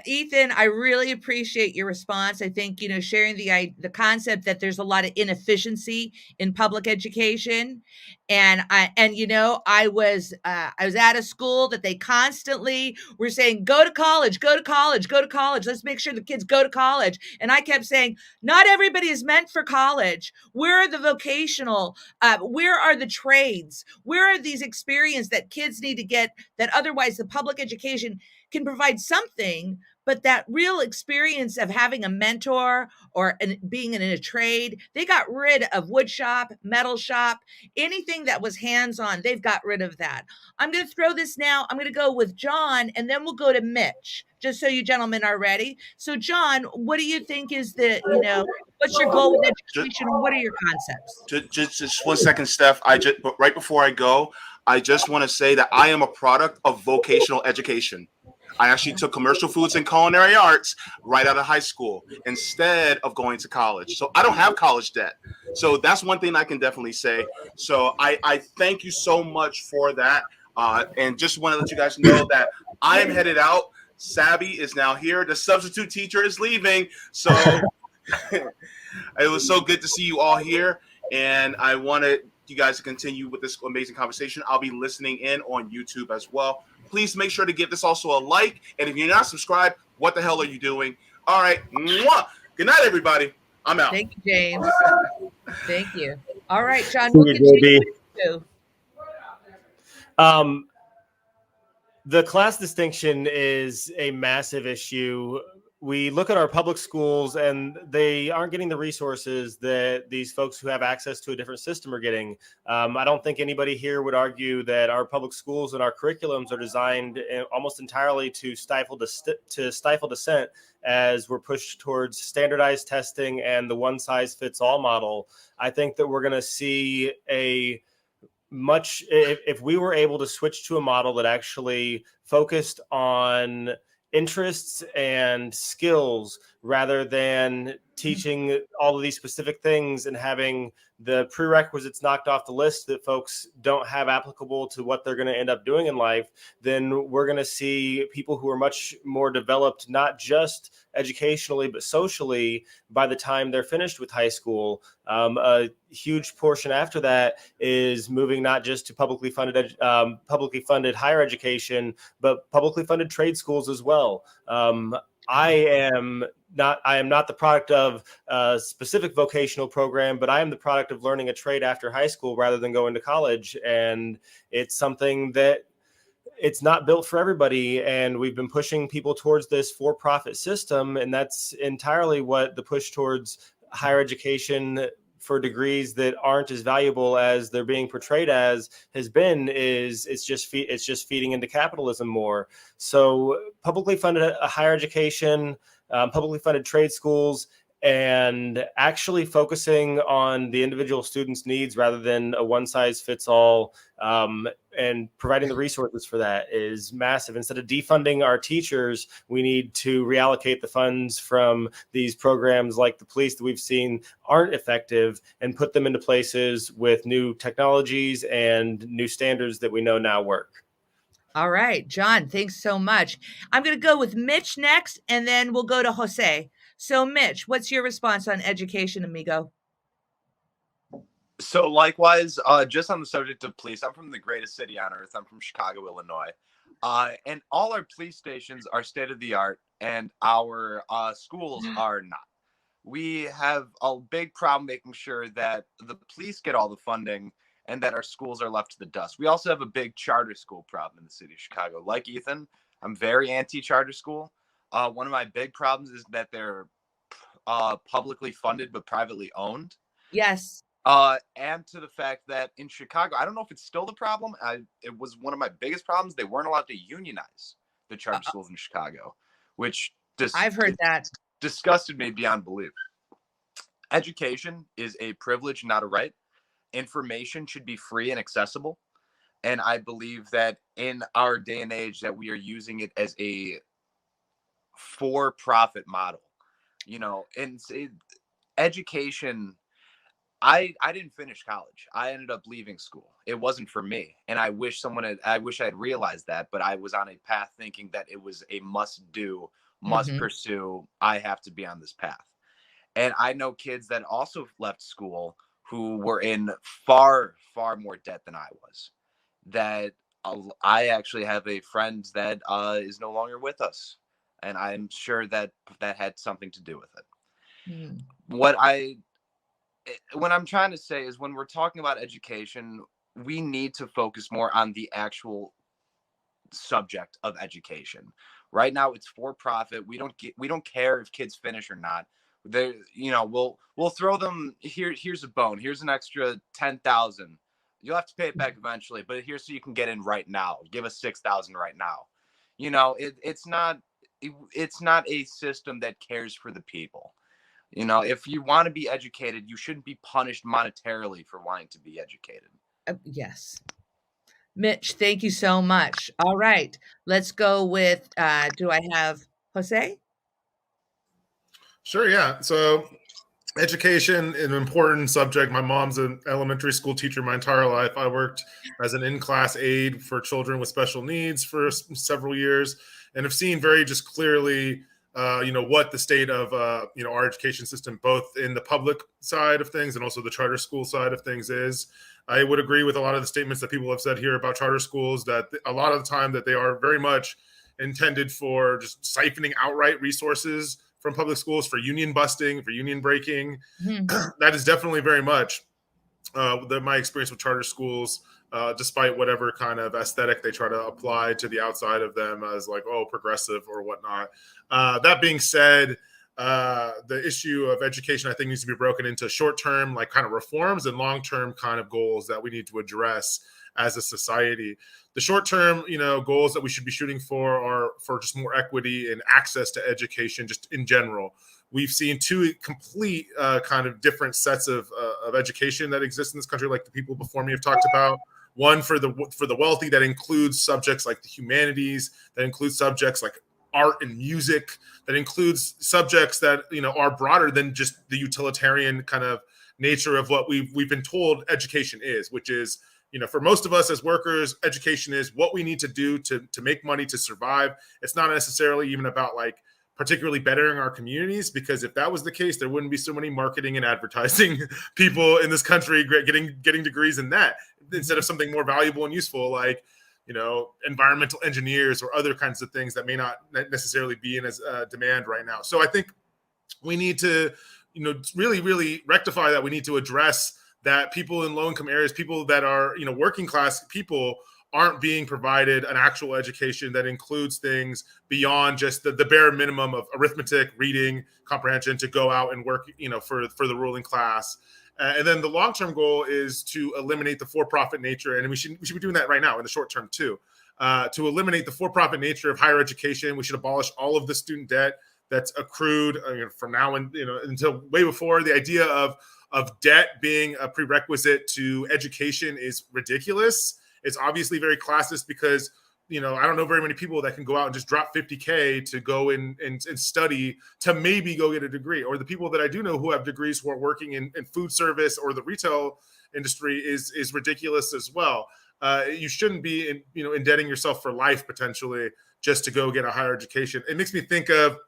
Ethan, I really appreciate your response. I think, sharing the concept that there's a lot of inefficiency in public education. And I was at a school that they constantly were saying, go to college, go to college, go to college. Let's make sure the kids go to college. And I kept saying, not everybody is meant for college. Where are the vocational? Where are the trades? Where are these experiences that kids need to get that otherwise the public education can provide something, but that real experience of having a mentor or being in a trade, they got rid of wood shop, metal shop, anything that was hands-on. They've got rid of that. I'm going to throw this now. I'm going to go with John, and then we'll go to Mitch, just so you gentlemen are ready. So, John, what do you think is what's your goal with education? What are your concepts? Just 1 second, Steph. But right before I go, I just want to say that I am a product of vocational education. I actually took commercial foods and culinary arts right out of high school instead of going to college. So I don't have college debt. So that's one thing I can definitely say. So I thank you so much for that. And just want to let you guys know that I am headed out. Sabby is now here. The substitute teacher is leaving. So it was so good to see you all here. And I want to you guys to continue with this amazing conversation. I'll be listening in on YouTube as well. Please make sure to give this also a like. And if you're not subscribed, what the hell are you doing? All right. Mwah! Good night, everybody. I'm out. Thank you, James. Thank you. All right, John, See we'll you, continue JB. with you. The class distinction is a massive issue. We look at our public schools and they aren't getting the resources that these folks who have access to a different system are getting. I don't think anybody here would argue that our public schools and our curriculums are designed almost entirely to stifle dissent as we're pushed towards standardized testing and the one size fits all model. I think that we're going to see if we were able to switch to a model that actually focused on interests and skills rather than teaching all of these specific things and having the prerequisites knocked off the list that folks don't have applicable to what they're going to end up doing in life, then we're going to see people who are much more developed, not just educationally, but socially by the time they're finished with high school. A huge portion after that is moving not just to publicly funded higher education, but publicly funded trade schools as well. I am not the product of a specific vocational program, but I am the product of learning a trade after high school rather than going to college. And it's something that it's not built for everybody. And we've been pushing people towards this for-profit system. And that's entirely what the push towards higher education for degrees that aren't as valuable as they're being portrayed as has been. It's just feeding into capitalism more. So publicly funded higher education, publicly funded trade schools, and actually focusing on the individual student's needs rather than a one size fits all, and providing the resources for that is massive. Instead of defunding our teachers, we need to reallocate the funds from these programs like the police that we've seen aren't effective and put them into places with new technologies and new standards that we know now work. All right, John, thanks so much. I'm going to go with Mitch next, and then we'll go to Jose. So, Mitch, what's your response on education, amigo? So likewise, just on the subject of police, I'm from the greatest city on earth. I'm from Chicago, Illinois. And all our police stations are state of the art, and our schools are not. We have a big problem making sure that the police get all the funding and that our schools are left to the dust. We also have a big charter school problem in the city of Chicago. Like Ethan, I'm very anti-charter school. One of my big problems is that they're publicly funded but privately owned. Yes. And to the fact that in Chicago, I don't know if it's still the problem. It was one of my biggest problems. They weren't allowed to unionize the charter schools in Chicago, which I've heard that disgusted me beyond belief. Education is a privilege, not a right. Information should be free and accessible. And I believe that in our day and age that we are using it as a for-profit model, and education. I didn't finish college. I ended up leaving school. It wasn't for me. And I wish I had realized that, but I was on a path thinking that it was a must do, must pursue. I have to be on this path. And I know kids that also left school who were in far, far more debt than I was. That I actually have a friend that is no longer with us. And I'm sure that had something to do with it. What I'm trying to say is when we're talking about education, we need to focus more on the actual subject of education. Right now, it's for profit. We don't care if kids finish or not. We'll throw them here. Here's a bone. Here's an extra 10,000. You'll have to pay it back eventually, but here's so you can get in right now. Give us 6,000 right now. It's not a system that cares for the people. If you want to be educated, you shouldn't be punished monetarily for wanting to be educated. Yes. Mitch, thank you so much. All right, let's go with, do I have Jose? Sure, yeah. So education, an important subject. My mom's an elementary school teacher my entire life. I worked as an in-class aide for children with special needs for several years and have seen very just clearly what the state of our education system, both in the public side of things and also the charter school side of things, is. I would agree with a lot of the statements that people have said here about charter schools, that a lot of the time that they are very much intended for just siphoning outright resources from public schools, for union busting, for union breaking. That is definitely very much my experience with charter schools, despite whatever kind of aesthetic they try to apply to the outside of them as like, oh, progressive or whatnot. That being said, the issue of education, I think, needs to be broken into short-term, like kind of reforms, and long-term kind of goals that we need to address as a society. The short-term, goals that we should be shooting for are for just more equity and access to education, just in general. We've seen two complete kind of different sets of education that exist in this country, like the people before me have talked about. One for the wealthy, that includes subjects like the humanities, that includes subjects like art and music, that includes subjects that are broader than just the utilitarian kind of nature of what we've been told education is, which is, for most of us as workers, education is what we need to do to make money to survive. It's not necessarily even about like particularly bettering our communities, because if that was the case, there wouldn't be so many marketing and advertising people in this country getting degrees in that, instead of something more valuable and useful like environmental engineers or other kinds of things that may not necessarily be in as demand right now. So I think we need to really, really rectify that. We need to address that people in low-income areas, people that are working class people, aren't being provided an actual education that includes things beyond just the bare minimum of arithmetic, reading, comprehension to go out and work, for the ruling class. And then the long-term goal is to eliminate the for-profit nature, and we should be doing that right now in the short term too. To eliminate the for-profit nature of higher education, we should abolish all of the student debt that's accrued from now and until way before. The idea of debt being a prerequisite to education is ridiculous. It's obviously very classist because, I don't know very many people that can go out and just drop $50K to go and study to maybe go get a degree. Or the people that I do know who have degrees who are working in food service or the retail industry is ridiculous as well. You shouldn't be indebting yourself for life potentially just to go get a higher education. It makes me think of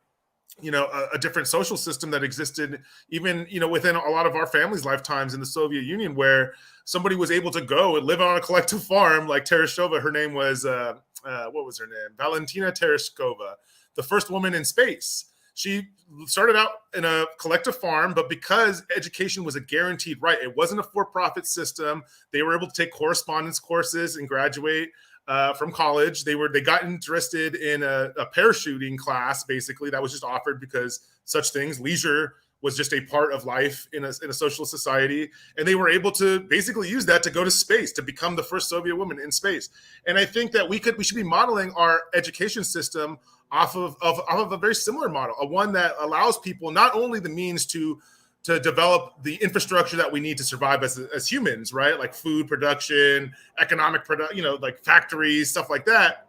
a different social system that existed even, within a lot of our families' lifetimes in the Soviet Union, where somebody was able to go and live on a collective farm like Tereshkova. Her name was, what was her name? Valentina Tereshkova, the first woman in space. She started out in a collective farm, but because education was a guaranteed right, it wasn't a for-profit system. They were able to take correspondence courses and graduate from college. They got interested in a parachuting class, basically, that was just offered because such things, leisure, was just a part of life in a social society. And they were able to basically use that to go to space, to become the first Soviet woman in space. And I think that we should be modeling our education system off of a very similar model, one that allows people not only the means to develop the infrastructure that we need to survive as humans, right? Like food production, economic production, like factories, stuff like that.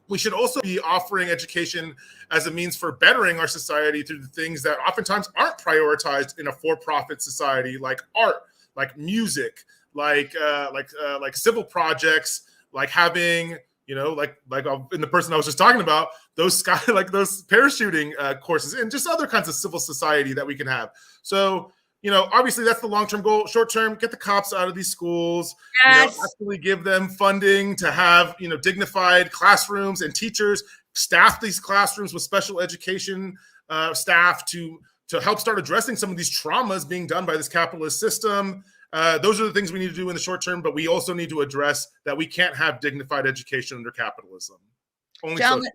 We should also be offering education as a means for bettering our society through the things that oftentimes aren't prioritized in a for-profit society, like art, like music, like civil projects, like having, like in the person I was just talking about, those those parachuting courses, and just other kinds of civil society that we can have. So, obviously that's the long-term goal. Short-term, get the cops out of these schools. Yes. Actually give them funding to have, dignified classrooms and teachers, staff these classrooms with special education staff to help start addressing some of these traumas being done by this capitalist system. Those are the things we need to do in the short term, but we also need to address that we can't have dignified education under capitalism. Only socialism.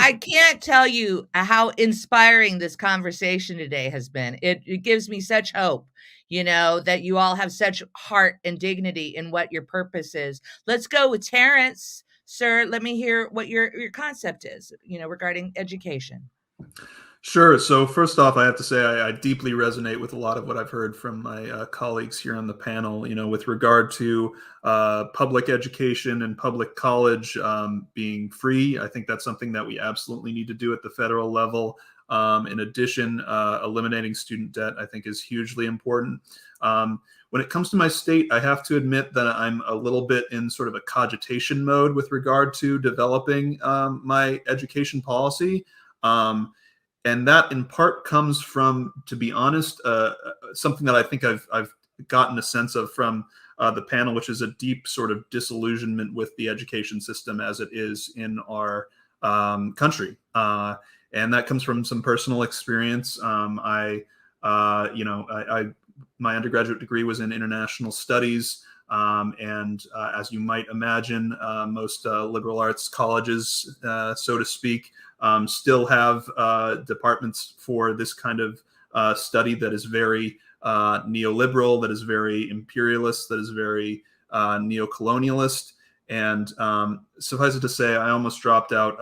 I can't tell you how inspiring this conversation today has been. It gives me such hope, that you all have such heart and dignity in what your purpose is. Let's go with Terrence. Sir, let me hear what your concept is, regarding education. Sure. So first off, I have to say I deeply resonate with a lot of what I've heard from my colleagues here on the panel, with regard to public education and public college being free. I think that's something that we absolutely need to do at the federal level. In addition, eliminating student debt, I think, is hugely important. When it comes to my state, I have to admit that I'm a little bit in sort of a cogitation mode with regard to developing my education policy. and that in part comes from, to be honest, something that I think I've gotten a sense of from the panel, which is a deep sort of disillusionment with the education system as it is in our country. And that comes from some personal experience. My undergraduate degree was in international studies. And as you might imagine, most liberal arts colleges, so to speak, still have departments for this kind of study that is very neoliberal, that is very imperialist, that is very neocolonialist. And suffice it to say, I almost dropped out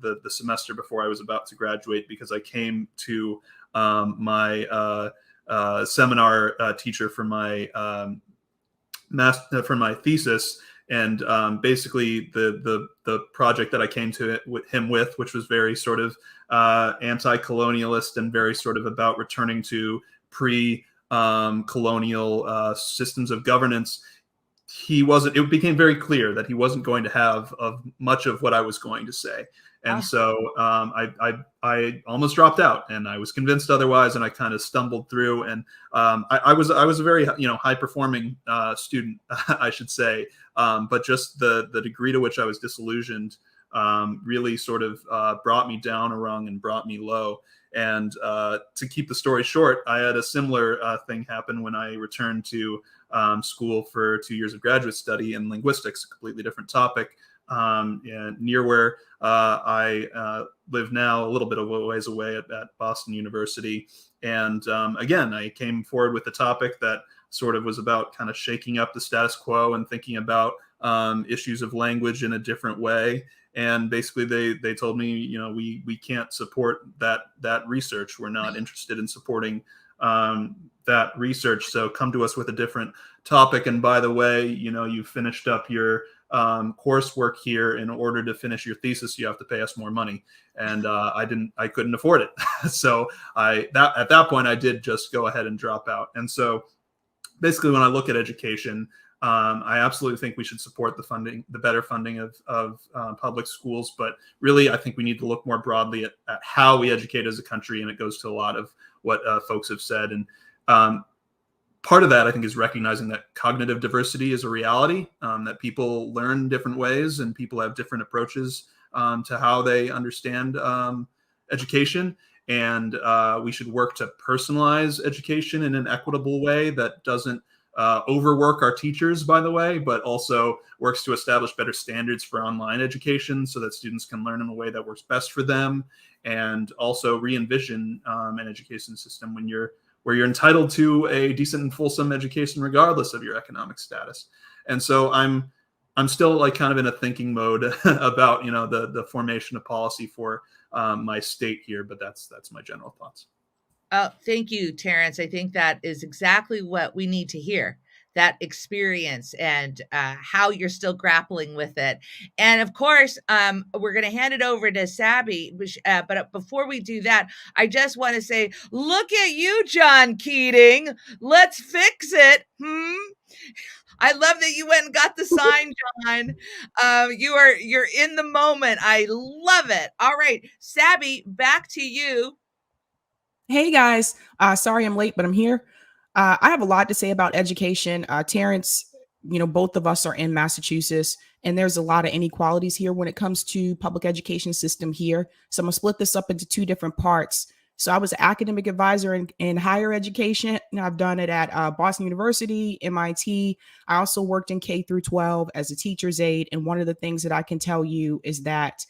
the semester before I was about to graduate because I came to my seminar teacher for my thesis, and basically the project that I came to it with him with, which was very sort of anti-colonialist and very sort of about returning to pre-colonial systems of governance. It became very clear that he wasn't going to have much of what I was going to say. And so I almost dropped out, and I was convinced otherwise, and I kind of stumbled through. And I was a very high performing student, I should say, but just the degree to which I was disillusioned really sort of brought me down a rung and brought me low. And to keep the story short, I had a similar thing happen when I returned to school for 2 years of graduate study in linguistics, a completely different topic. Near where I live now, a little bit of a ways away at Boston University. And again, I came forward with a topic that sort of was about kind of shaking up the status quo and thinking about issues of language in a different way. And basically they told me, we can't support that research. We're not interested in supporting that research. So come to us with a different topic. And by the way, you finished up your coursework here. In order to finish your thesis, you have to pay us more money. And I couldn't afford it. So at that point, I did just go ahead and drop out. And so basically, when I look at education, I absolutely think we should support the better funding of public schools. But really, I think we need to look more broadly at how we educate as a country. And it goes to a lot of what folks have said. And part of that, I think, is recognizing that cognitive diversity is a reality, that people learn different ways and people have different approaches to how they understand education. And we should work to personalize education in an equitable way that doesn't overwork our teachers, by the way, but also works to establish better standards for online education so that students can learn in a way that works best for them, and also re-envision an education system where you're entitled to a decent and fulsome education regardless of your economic status. And so I'm still like kind of in a thinking mode about the formation of policy for my state here, but that's my general thoughts. Thank you, Terrence. I think that is exactly what we need to hear, that experience and how you're still grappling with it. And of course, we're going to hand it over to Sabby. But before we do that, I just want to say, look at you, John Keating. Let's fix it. I love that you went and got the sign, John. You're in the moment. I love it. All right, Sabby, back to you. Hey guys, sorry I'm late, but I'm here. I have a lot to say about education. Terrence, both of us are in Massachusetts, and there's a lot of inequalities here when it comes to public education system here. So I'm gonna split this up into two different parts. So I was an academic advisor in higher education, and I've done it at Boston University, MIT. I also worked in K through 12 as a teacher's aide. And one of the things that I can tell you is that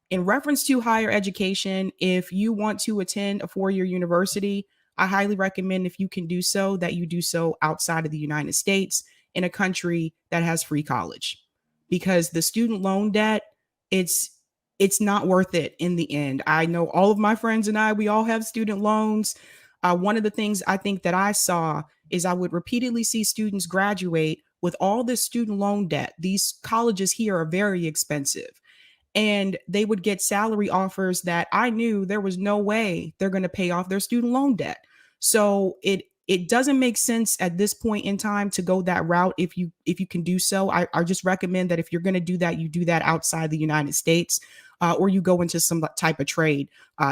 in reference to higher education, if you want to attend a four-year university, I highly recommend, if you can do so, that you do so outside of the United States, in a country that has free college, because the student loan debt, it's not worth it in the end. I know all of my friends and we all have student loans. One of the things I think that I saw is I would repeatedly see students graduate with all this student loan debt. These colleges here are very expensive. And they would get salary offers that I knew there was no way they're going to pay off their student loan debt. So It doesn't make sense at this point in time to go that route. If you can do so, I just recommend that if you're going to do that, you do that outside the United States, or you go into some type of trade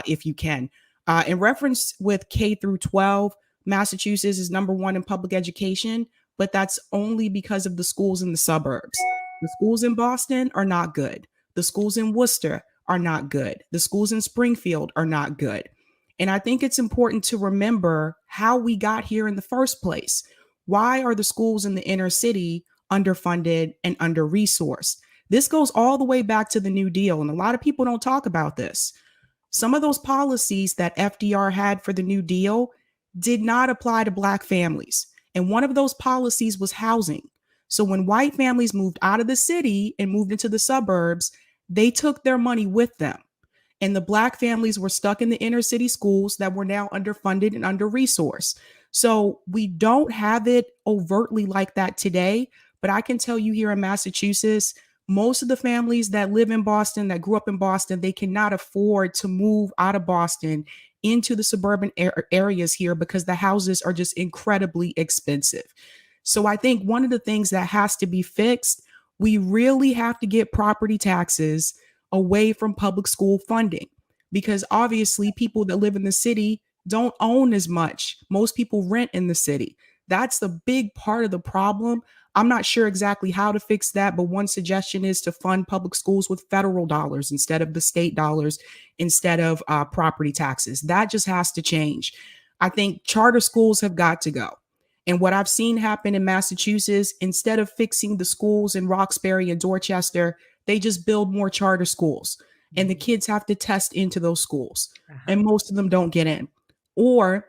if you can. In reference with K through 12, Massachusetts is number one in public education, but that's only because of the schools in the suburbs. The schools in Boston are not good. The schools in Worcester are not good. The schools in Springfield are not good. And I think it's important to remember how we got here in the first place. Why are the schools in the inner city underfunded and under-resourced? This goes all the way back to the New Deal, and a lot of people don't talk about this. Some of those policies that FDR had for the New Deal did not apply to Black families. And one of those policies was housing. So when white families moved out of the city and moved into the suburbs, they took their money with them. And the Black families were stuck in the inner city schools that were now underfunded and under-resourced. So we don't have it overtly like that today, but I can tell you here in Massachusetts, most of the families that live in Boston, that grew up in Boston, they cannot afford to move out of Boston into the suburban areas here because the houses are just incredibly expensive. So I think one of the things that has to be fixed, we really have to get property taxes away from public school funding, because obviously people that live in the city don't own as much. Most people rent in the city. That's the big part of the problem. I'm not sure exactly how to fix that, but one suggestion is to fund public schools with federal dollars instead of the state dollars, instead of property taxes. That just has to change. I think charter schools have got to go. And what I've seen happen in Massachusetts, instead of fixing the schools in Roxbury and Dorchester, they just build more charter schools, and the kids have to test into those schools, and most of them don't get in. Or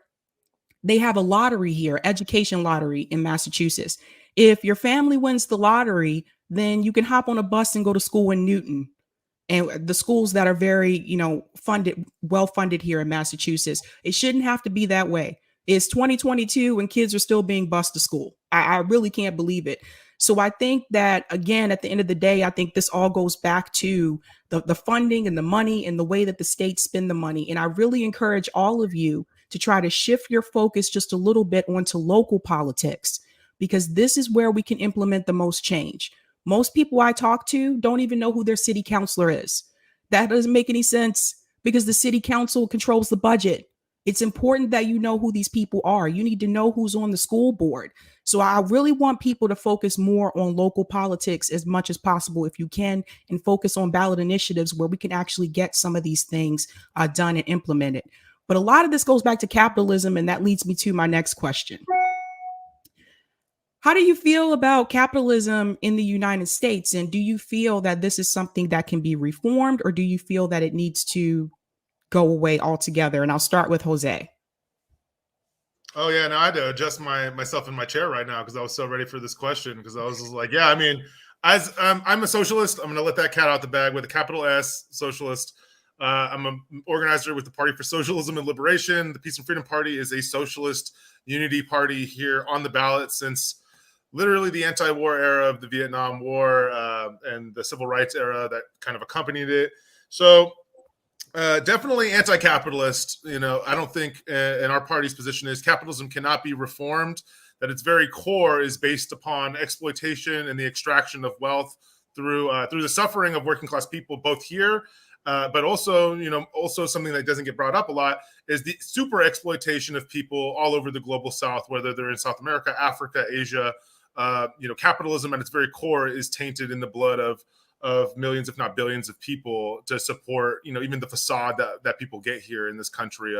they have a lottery here, education lottery in Massachusetts. If your family wins the lottery, then you can hop on a bus and go to school in Newton. And the schools that are very, funded, well funded here in Massachusetts, it shouldn't have to be that way. It's 2022 and kids are still being bused to school. I really can't believe it. So I think that, again, at the end of the day, I think this all goes back to the funding and the money and the way that the states spend the money. And I really encourage all of you to try to shift your focus just a little bit onto local politics, because this is where we can implement the most change. Most people I talk to don't even know who their city councilor is. That doesn't make any sense because the city council controls the budget. It's important that you know who these people are. You need to know who's on the school board. So I really want people to focus more on local politics as much as possible if you can, and focus on ballot initiatives where we can actually get some of these things done and implemented. But a lot of this goes back to capitalism, and that leads me to my next question. How do you feel about capitalism in the United States? And do you feel that this is something that can be reformed, or do you feel that it needs to go away altogether? And I'll start with Jose. Oh yeah, no, I had to adjust myself in my chair right now because I was so ready for this question. Because I was just like, yeah, I mean, as I'm a socialist, I'm going to let that cat out the bag with a capital S, socialist. I'm an organizer with the Party for Socialism and Liberation. The Peace and Freedom Party is a socialist unity party here on the ballot since literally the anti-war era of the Vietnam War and the civil rights era that kind of accompanied it. So definitely anti-capitalist. I don't think in our party's position is capitalism cannot be reformed, that its very core is based upon exploitation and the extraction of wealth through the suffering of working class people, both here, but also, also something that doesn't get brought up a lot is the super exploitation of people all over the global South, whether they're in South America, Africa, Asia. Capitalism at its very core is tainted in the blood of millions, if not billions, of people to support, even the facade that people get here in this country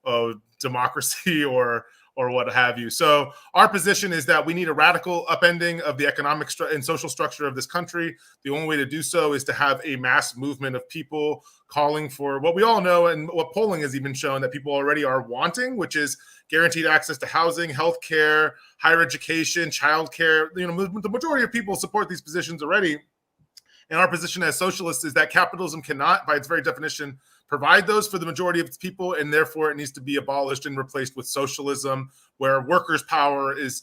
of democracy or what have you. So our position is that we need a radical upending of the economic and social structure of this country. The only way to do so is to have a mass movement of people calling for what we all know and what polling has even shown that people already are wanting, which is guaranteed access to housing, healthcare, higher education, childcare. The majority of people support these positions already. And our position as socialists is that capitalism cannot, by its very definition, provide those for the majority of its people, and therefore it needs to be abolished and replaced with socialism, where workers' power is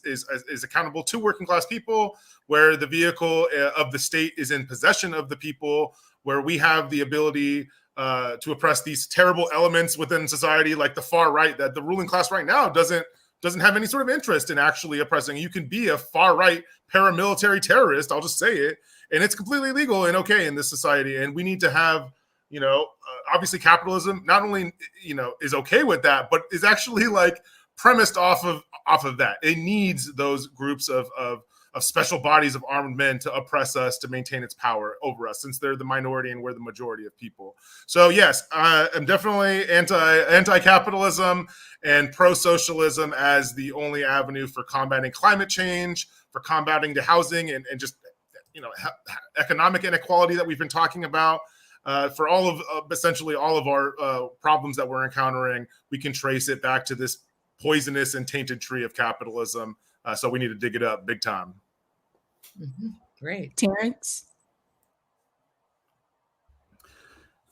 accountable to working class people, where the vehicle of the state is in possession of the people, where we have the ability to oppress these terrible elements within society, like the far right, that the ruling class right now doesn't doesn't have any sort of interest in actually oppressing. You can be a far-right paramilitary terrorist, I'll just say it, and it's completely legal and okay in this society. And we need to have, obviously capitalism not only, is okay with that, but is actually like premised off of that. It needs those groups of special bodies of armed men to oppress us, to maintain its power over us, since they're the minority and we're the majority of people. So yes, I'm definitely anti-capitalism and pro-socialism as the only avenue for combating climate change, for combating the housing and just economic inequality that we've been talking about. For all of essentially all of our problems that we're encountering, we can trace it back to this poisonous and tainted tree of capitalism. So we need to dig it up big time. Mm-hmm. Great. Terrence?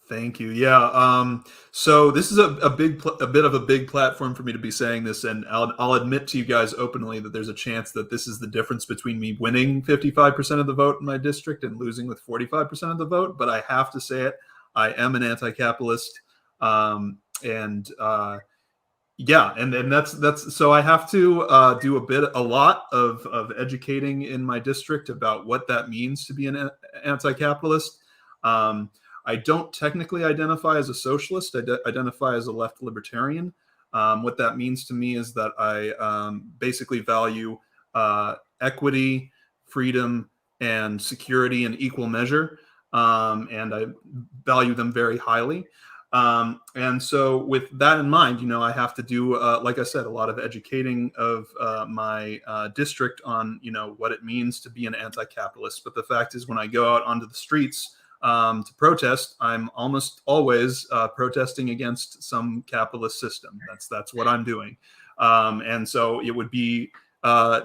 Thank you. Yeah. So this is a bit of a big platform for me to be saying this, and I'll admit to you guys openly that there's a chance that this is the difference between me winning 55% of the vote in my district and losing with 45% of the vote. But I have to say it. I am an anti-capitalist, yeah, and that's so I have to do a lot of educating in my district about what that means to be an anti-capitalist. I don't technically identify as a socialist. I identify as a left libertarian. What that means to me is that I basically value equity, freedom, and security in equal measure, and I value them very highly. And so with that in mind, I have to do, like I said, a lot of educating of my district on, what it means to be an anti-capitalist. But the fact is, when I go out onto the streets to protest, I'm almost always protesting against some capitalist system. That's what I'm doing. And so it would be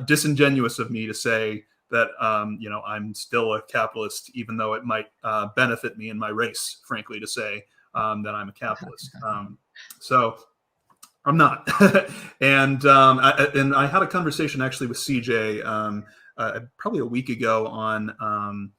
disingenuous of me to say that, I'm still a capitalist, even though it might benefit me in my race, frankly, to say that I'm a capitalist. So I'm not. And I had a conversation actually with CJ probably a week ago on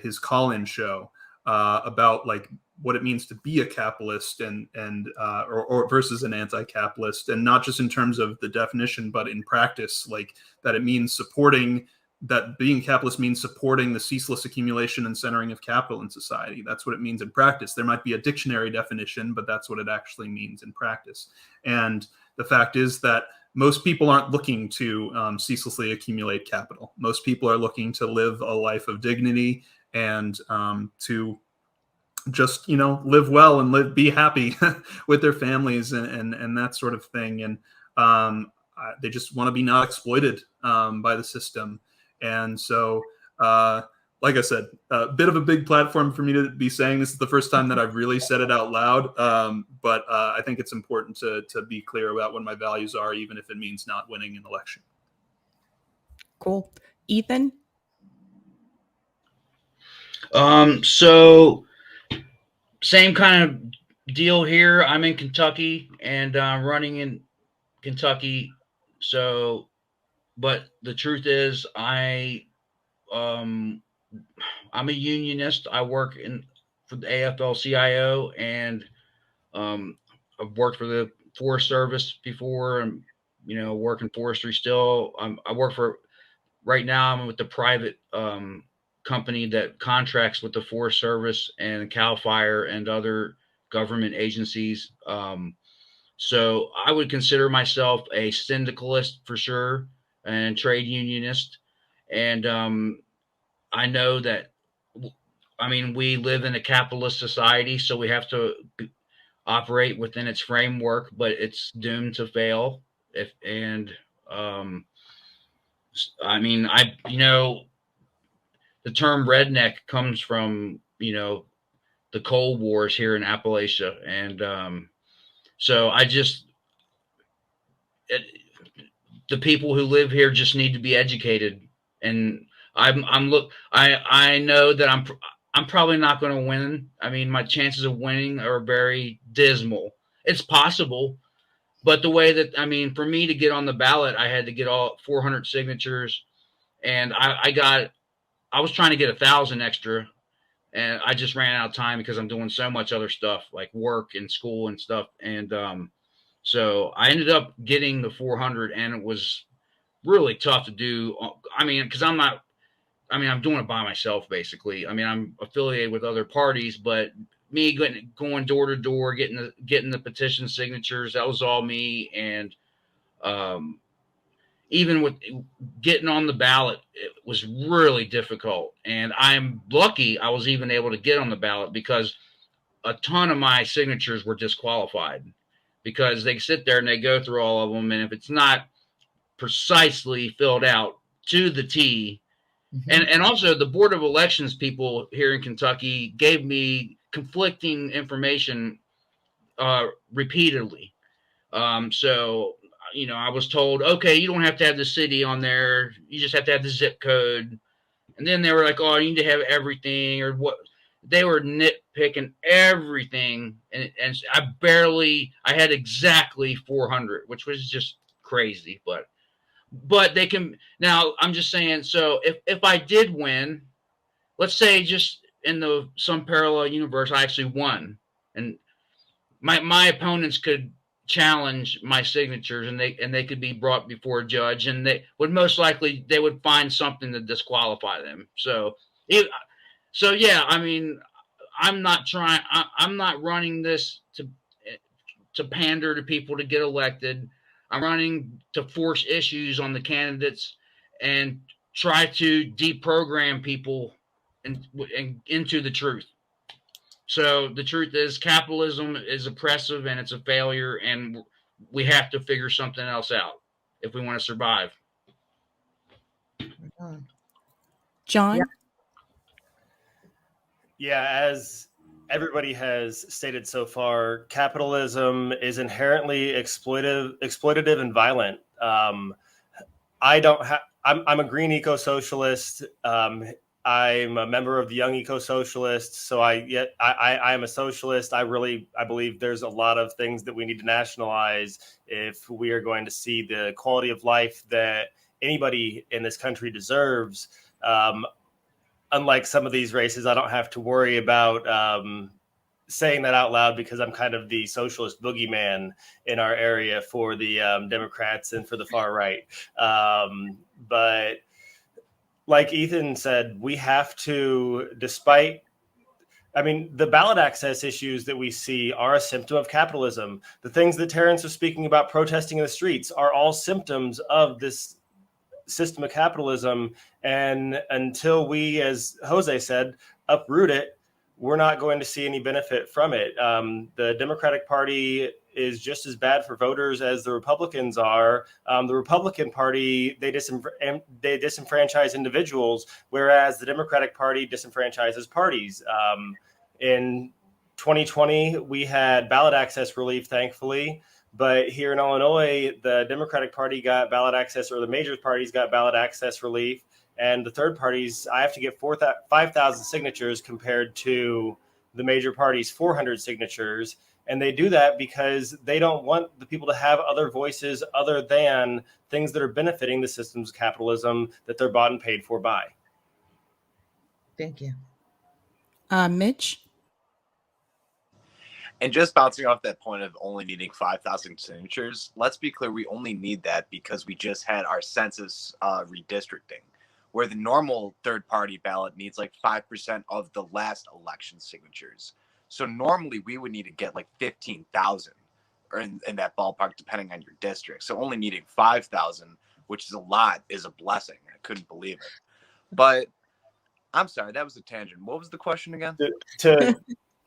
his call-in show about like what it means to be a capitalist or versus an anti-capitalist, and not just in terms of the definition, but in practice, like that it means supporting that being capitalist means supporting the ceaseless accumulation and centering of capital in society. That's what it means in practice. There might be a dictionary definition, but that's what it actually means in practice. And the fact is that most people aren't looking to ceaselessly accumulate capital. Most people are looking to live a life of dignity and to just, live well and be happy with their families and that sort of thing. And they just want to be not exploited by the system. And so, like I said, a bit of a big platform for me to be saying. This is the first time that I've really said it out loud. But I think it's important to be clear about what my values are, even if it means not winning an election. Cool. Ethan? So same kind of deal here. I'm in Kentucky and running in Kentucky. So, but the truth is I'm a unionist. I work for the AFL-CIO, and I've worked for the Forest Service before, and work in forestry still. I work for right now. I'm with the private company that contracts with the Forest Service and CAL FIRE and other government agencies. So I would consider myself a syndicalist for sure and trade unionist. And I know that, we live in a capitalist society, so we have to operate within its framework, but it's doomed to fail. The term redneck comes from, the Cold Wars here in Appalachia. And so the people who live here just need to be educated. And I know that I'm probably not going to win. My chances of winning are very dismal. It's possible, but the way that, for me to get on the ballot, I had to get all 400 signatures, and I was trying to get 1,000 extra, and I just ran out of time because I'm doing so much other stuff like work and school and stuff. And So I ended up getting the 400, and it was really tough to do. I mean, because I'm doing it by myself, basically. I mean, I'm affiliated with other parties, but me going door to door, getting the petition signatures, that was all me. And um, even with getting on the ballot, it was really difficult. And I'm lucky I was even able to get on the ballot, because a ton of my signatures were disqualified, because they sit there and they go through all of them. And if it's not precisely filled out to the T, and also the Board of Elections people here in Kentucky gave me conflicting information repeatedly. So, I was told, okay, you don't have to have the city on there. You just have to have the zip code. And then they were like, oh, you need to have everything, or what. They were nitpicking everything. And I had exactly 400, which was just crazy. But they can, now I'm just saying, so if I did win, let's say just in some parallel universe, I actually won, and my opponents could challenge my signatures, and they could be brought before a judge, and they would find something to disqualify them. So yeah, I mean, I'm not running this to pander to people to get elected. I'm running to force issues on the candidates and try to deprogram people and into the truth. So the truth is, capitalism is oppressive and it's a failure, and we have to figure something else out if we want to survive. John? Yeah, as everybody has stated so far, capitalism is inherently exploitative and violent. I'm a green eco-socialist. I'm a member of the Young Eco-Socialists, so I am a socialist. I believe there's a lot of things that we need to nationalize if we are going to see the quality of life that anybody in this country deserves. Unlike some of these races, I don't have to worry about saying that out loud, because I'm kind of the socialist boogeyman in our area for the Democrats and for the far right. But like Ethan said, we have to, the ballot access issues that we see are a symptom of capitalism. The things that Terrence was speaking about, protesting in the streets, are all symptoms of this system of capitalism. And until we, as Jose said, uproot it, we're not going to see any benefit from it. The Democratic Party is just as bad for voters as the Republicans are. The Republican Party, they disenfranchise individuals, whereas the Democratic Party disenfranchises parties. In 2020, we had ballot access relief, thankfully. But here in Illinois, the Democratic Party got ballot access, or the major parties got ballot access relief. And the third parties, I have to get 5,000 signatures compared to the major parties' 400 signatures. And they do that because they don't want the people to have other voices other than things that are benefiting the systems of capitalism that they're bought and paid for by. Thank you. Mitch? And just bouncing off that point of only needing 5,000 signatures, let's be clear, we only need that because we just had our census redistricting, where the normal third-party ballot needs like 5% of the last election signatures. So normally we would need to get like 15,000 or in that ballpark, depending on your district. So only needing 5,000, which is a lot, is a blessing. I couldn't believe it. But I'm sorry, that was a tangent. What was the question again?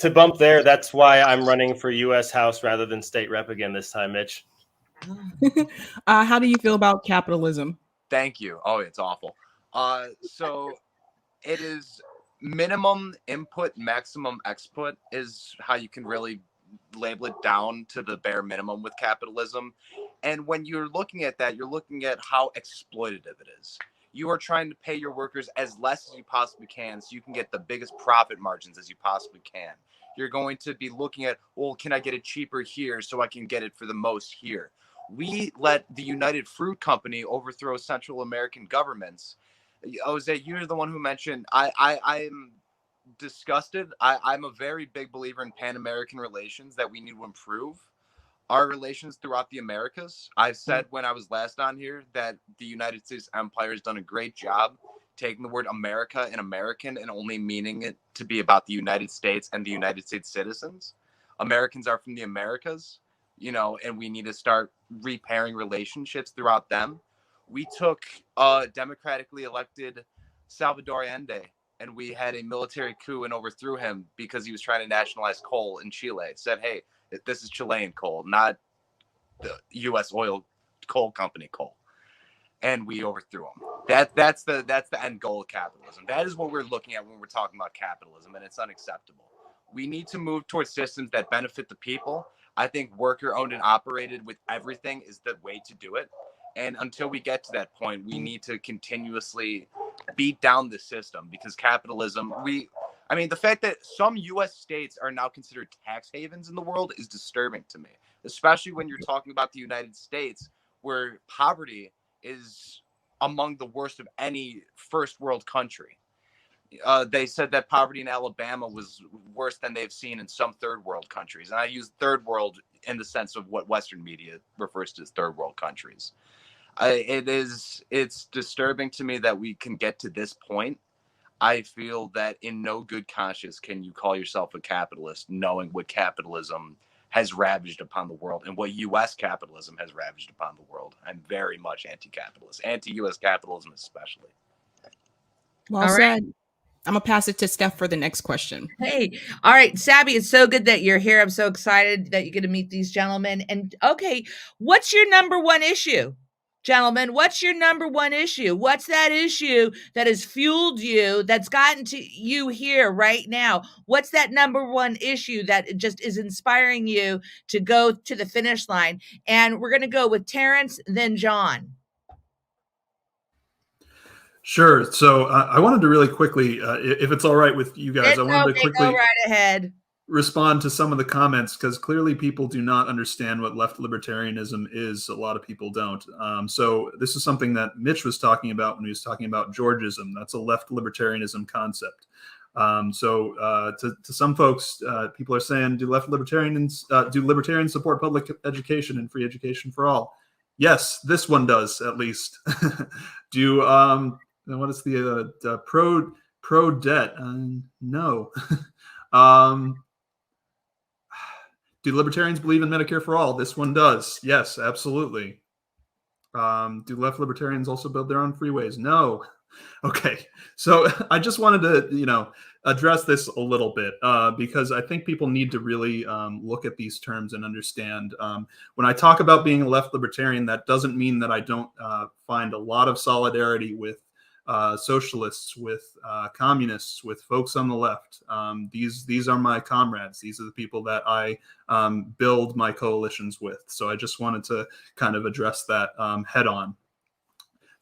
To bump there, that's why I'm running for U.S. House rather than state rep again this time, Mitch. How do you feel about capitalism? Thank you. Oh, it's awful. So it is minimum input, maximum export is how you can really label it down to the bare minimum with capitalism. And when you're looking at that, you're looking at how exploitative it is. You are trying to pay your workers as less as you possibly can so you can get the biggest profit margins as you possibly can. You're going to be looking at, well, can I get it cheaper here so I can get it for the most here? We let the United Fruit Company overthrow Central American governments. Jose, you're the one who mentioned, I'm disgusted. I'm a very big believer in Pan-American relations that we need to improve. our relations throughout the Americas. I've said when I was last on here that the United States Empire has done a great job taking the word America and American and only meaning it to be about the United States and the United States citizens. Americans are from the Americas, and we need to start repairing relationships throughout them. We took democratically elected Salvador Allende, and we had a military coup and overthrew him because he was trying to nationalize coal in Chile. It said, hey, this is Chilean coal, not the U.S. oil coal company coal. And we overthrew him. That's the end goal of capitalism. That is what we're looking at when we're talking about capitalism, and it's unacceptable. We need to move towards systems that benefit the people. I think worker owned and operated with everything is the way to do it. And until we get to that point, we need to continuously beat down the system, because capitalism, the fact that some U.S. states are now considered tax havens in the world is disturbing to me, especially when you're talking about the United States, where poverty is among the worst of any first world country. They said that poverty in Alabama was worse than they've seen in some third world countries. And I use third world in the sense of what Western media refers to as third world countries. It's disturbing to me that we can get to this point. I feel that in no good conscience can you call yourself a capitalist, knowing what capitalism has ravaged upon the world and what U.S. capitalism has ravaged upon the world. I'm very much anti-capitalist, anti-U.S. capitalism especially. Well said. I'm going to pass it to Stef for the next question. Hey, all right, Sabby, it's so good that you're here. I'm so excited that you get to meet these gentlemen. And okay, what's your number one issue? Gentlemen, what's your number one issue? What's that issue that has fueled you, that's gotten to you here right now? What's that number one issue that just is inspiring you to go to the finish line? And we're going to go with Terrence, then John. Sure. So I wanted to really quickly, if it's all right with you guys, I wanted to quickly go right ahead. Respond to some of the comments, because clearly people do not understand what left libertarianism is. A lot of people don't. So this is something that Mitch was talking about when he was talking about Georgism. That's a left libertarianism concept. To some folks, people are saying, do libertarians support public education and free education for all? Yes, this one does, at least. What is the pro debt? No. Do libertarians believe in Medicare for all? This one does. Yes, absolutely. Do left libertarians also build their own freeways? No. Okay. So I just wanted to, address this a little bit because I think people need to really look at these terms and understand. When I talk about being a left libertarian, that doesn't mean that I don't find a lot of solidarity with socialists, with communists, with folks on the left. These are my comrades. These are the people that I build my coalitions with. So I just wanted to kind of address that head on.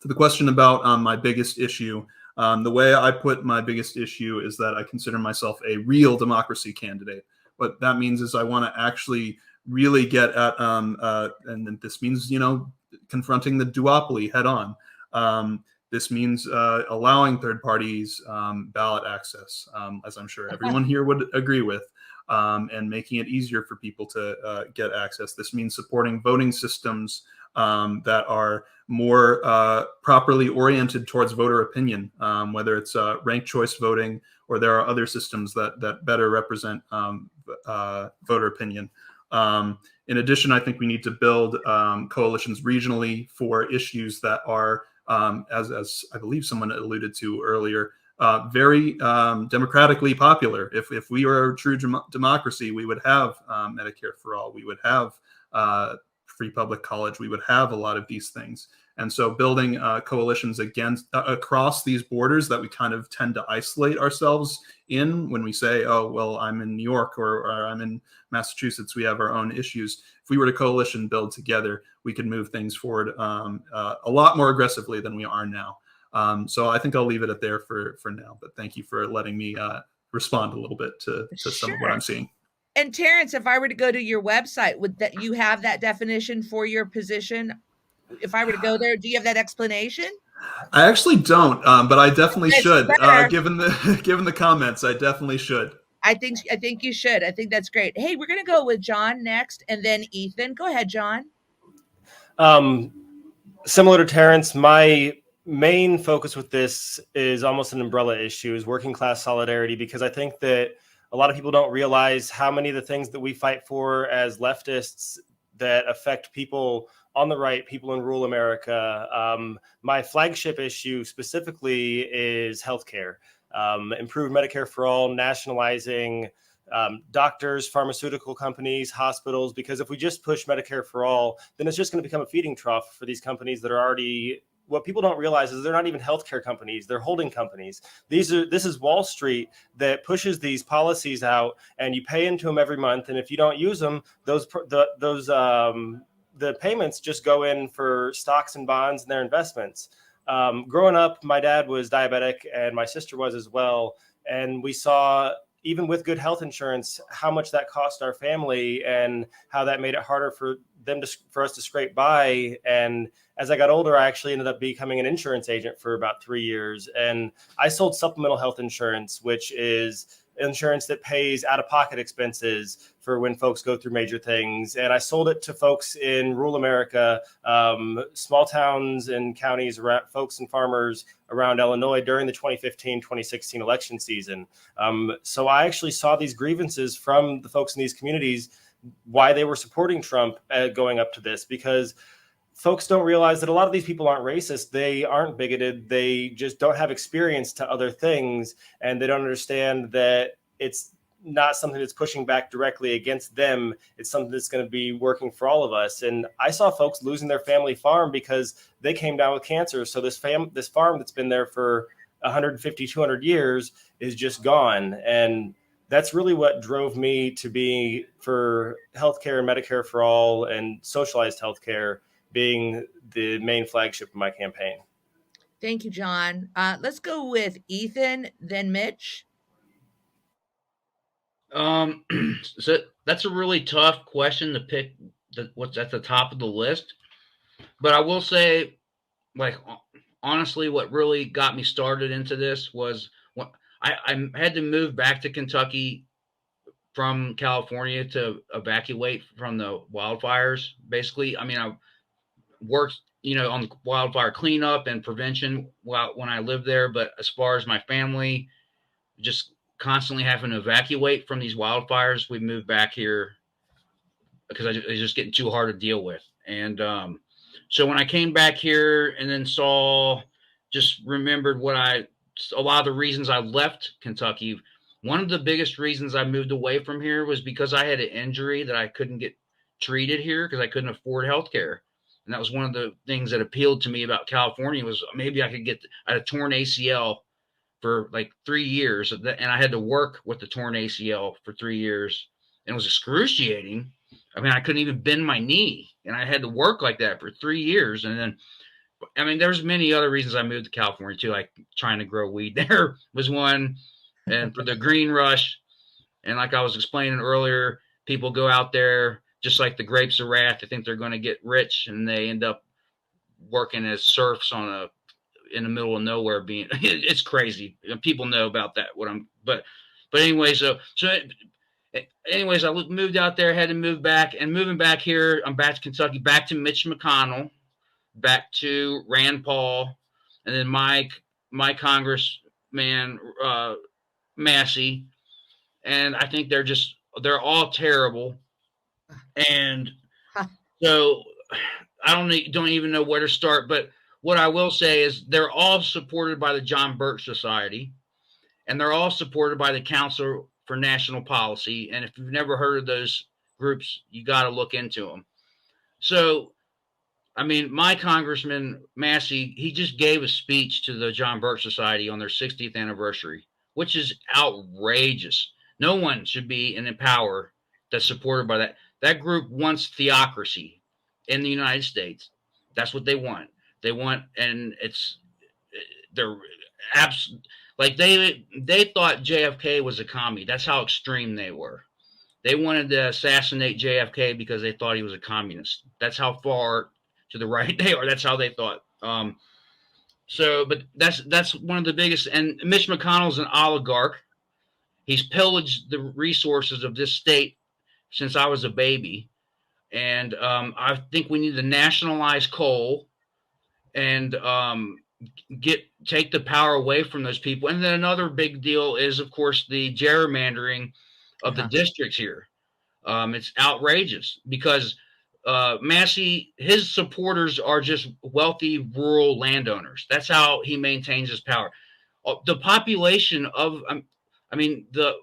To the question about my biggest issue, the way I put my biggest issue is that I consider myself a real democracy candidate. What that means is I want to actually really get at, and this means, confronting the duopoly head on. This means allowing third parties ballot access, as I'm sure everyone here would agree with, and making it easier for people to get access. This means supporting voting systems that are more properly oriented towards voter opinion, whether it's ranked choice voting or there are other systems that better represent voter opinion. In addition, I think we need to build coalitions regionally for issues that are, as I believe someone alluded to earlier, very democratically popular. If we were a true democracy, we would have Medicare for all. We would have free public college. We would have a lot of these things. And so building coalitions across these borders that we kind of tend to isolate ourselves in when we say, oh, well, I'm in New York or I'm in Massachusetts, we have our own issues. If we were to coalition build together, we could move things forward a lot more aggressively than we are now. So I think I'll leave it at there for now. But thank you for letting me respond a little bit to some of what I'm seeing. And Terrence, if I were to go to your website, would that you have that definition for your position? If I were to go there, do you have that explanation? I actually don't, but I definitely should. Given the comments, I definitely should. I think you should. I think that's great. Hey, we're gonna go with John next, and then Ethan. Go ahead, John. Similar to Terrence, my main focus with this is almost an umbrella issue, is working class solidarity, because I think that a lot of people don't realize how many of the things that we fight for as leftists that affect people on the right, people in rural America. My flagship issue specifically is healthcare. Improved Medicare for all, nationalizing doctors, pharmaceutical companies, hospitals, because if we just push Medicare for all, then it's just going to become a feeding trough for these companies that are already, what people don't realize is they're not even healthcare companies, they're holding companies. This is Wall Street that pushes these policies out, and you pay into them every month, and if you don't use them, the payments just go in for stocks and bonds and their investments. Growing up, my dad was diabetic and my sister was as well, and we saw, even with good health insurance, how much that cost our family and how that made it harder for us to scrape by. And as I got older, I actually ended up becoming an insurance agent for about 3 years. And I sold supplemental health insurance, which is insurance that pays out-of-pocket expenses for when folks go through major things. And I sold it to folks in rural America, small towns and counties, around folks and farmers around Illinois during the 2015-2016 election season. So I actually saw these grievances from the folks in these communities, why they were supporting Trump going up to this, because folks don't realize that a lot of these people aren't racist. They aren't bigoted. They just don't have experience to other things. And they don't understand that it's not something that's pushing back directly against them. It's something that's going to be working for all of us. And I saw folks losing their family farm because they came down with cancer. So this farm that's been there for 150, 200 years is just gone. And that's really what drove me to be for healthcare and Medicare for all and socialized healthcare being the main flagship of my campaign. Thank you, John. Let's go with Ethan, then Mitch. So that's a really tough question to pick what's at the top of the list. But I will say, like, honestly, what really got me started into this was when I had to move back to Kentucky from California to evacuate from the wildfires. Basically, I mean, I worked, on wildfire cleanup and prevention when I lived there. But as far as my family, just constantly having to evacuate from these wildfires, we moved back here because it was just getting too hard to deal with. And so when I came back here and then remembered a lot of the reasons I left Kentucky. One of the biggest reasons I moved away from here was because I had an injury that I couldn't get treated here because I couldn't afford health care. And that was one of the things that appealed to me about California was maybe I had a torn ACL for like 3 years, and I had to work with the torn ACL for 3 years, and it was excruciating. I mean, I couldn't even bend my knee, and I had to work like that for 3 years. And then, I mean, there's many other reasons I moved to California too, like trying to grow weed there was one, and for the green rush. And like I was explaining earlier, people go out there just like the grapes of wrath. They think they're going to get rich, and they end up working as serfs in the middle of nowhere. It's crazy. People know about that. But anyway, anyways, I moved out there, had to move back, and moving back here, I'm back to Kentucky, back to Mitch McConnell, back to Rand Paul, and then my congressman, Massey. And I think they're all terrible. And so I don't even know where to start, but what I will say is they're all supported by the John Birch Society, and they're all supported by the Council for National Policy. And if you've never heard of those groups, you got to look into them. So, I mean, my Congressman Massey, he just gave a speech to the John Birch Society on their 60th anniversary, which is outrageous. No one should be in power that's supported by that. That group wants theocracy in the United States. That's what they want. They want, and they're like they thought JFK was a commie. That's how extreme they were. They wanted to assassinate JFK because they thought he was a communist. That's how far to the right they are. That's how they thought. But that's one of the biggest. And Mitch McConnell's an oligarch, He's pillaged the resources of this state since I was a baby. And I think we need to nationalize coal and take the power away from those people. And then another big deal is, of course, the gerrymandering of the districts here. It's outrageous because Massey, his supporters are just wealthy rural landowners. That's how he maintains his power. The population of,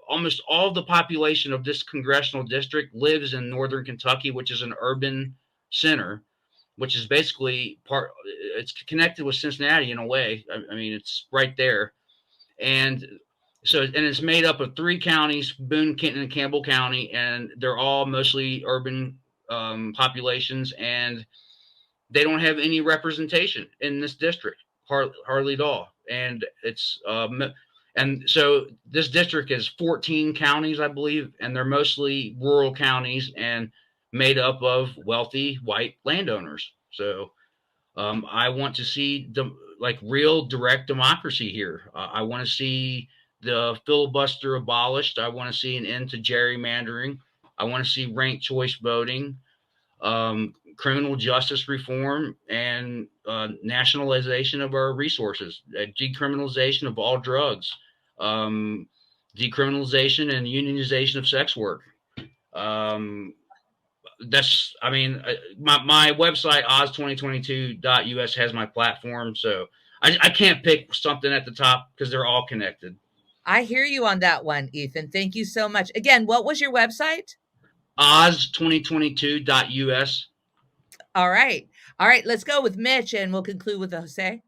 almost all the population of this congressional district lives in northern Kentucky, which is an urban center, which is basically it's connected with Cincinnati in a way. I mean, it's right there. And it's made up of 3 counties, Boone, Kenton, and Campbell County, and they're all mostly urban populations, and they don't have any representation in this district, hardly at all. And so this district is 14 counties, I believe, and they're mostly rural counties and made up of wealthy white landowners. So I want to see real direct democracy here. I want to see the filibuster abolished. I want to see an end to gerrymandering. I want to see ranked choice voting, criminal justice reform, and nationalization of our resources, decriminalization of all drugs, decriminalization and unionization of sex work. My website, oz2022.us, has my platform. So I can't pick something at the top because they're all connected. I hear you on that one, Ethan. Thank you so much. Again, what was your website? oz2022.us. All right. All right. Let's go with Mitch and we'll conclude with Jose.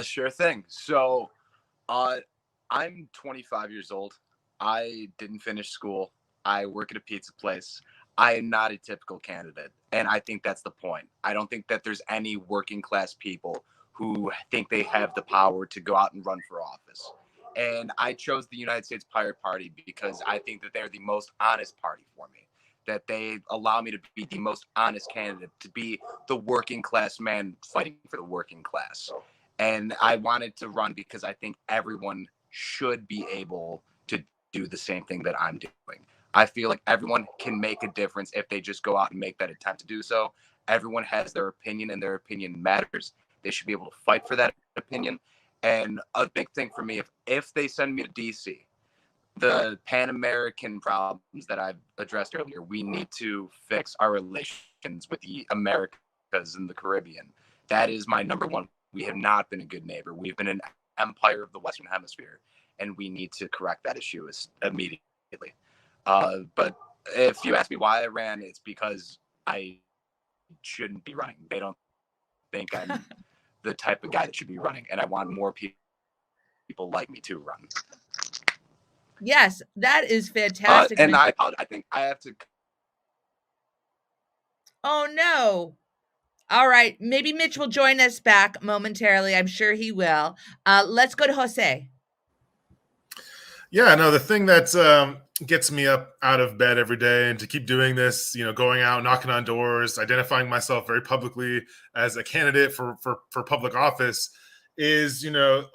Sure thing. So I'm 25 years old. I didn't finish school. I work at a pizza place. I am not a typical candidate. And I think that's the point. I don't think that there's any working class people who think they have the power to go out and run for office. And I chose the United States Pirate Party because I think that they're the most honest party for me, that they allow me to be the most honest candidate, to be the working class man fighting for the working class. And I wanted to run because I think everyone should be able to do the same thing that I'm doing. I feel like everyone can make a difference if they just go out and make that attempt to do so. Everyone has their opinion and their opinion matters. They should be able to fight for that opinion. And a big thing for me, if they send me to DC, the Pan-American problems that I've addressed earlier, we need to fix our relations with the Americas and the Caribbean. That is my number one. We have not been a good neighbor. We've been an empire of the Western Hemisphere, and we need to correct that issue immediately. But if you ask me why I ran, it's because I shouldn't be running. They don't think I'm the type of guy that should be running, and I want more people like me to run. Yes, that is fantastic. And I think I have to. Oh, no. All right. Maybe Mitch will join us back momentarily. I'm sure he will. Let's go to Jose. Yeah, no, the thing that gets me up out of bed every day and to keep doing this, going out, knocking on doors, identifying myself very publicly as a candidate for public office is,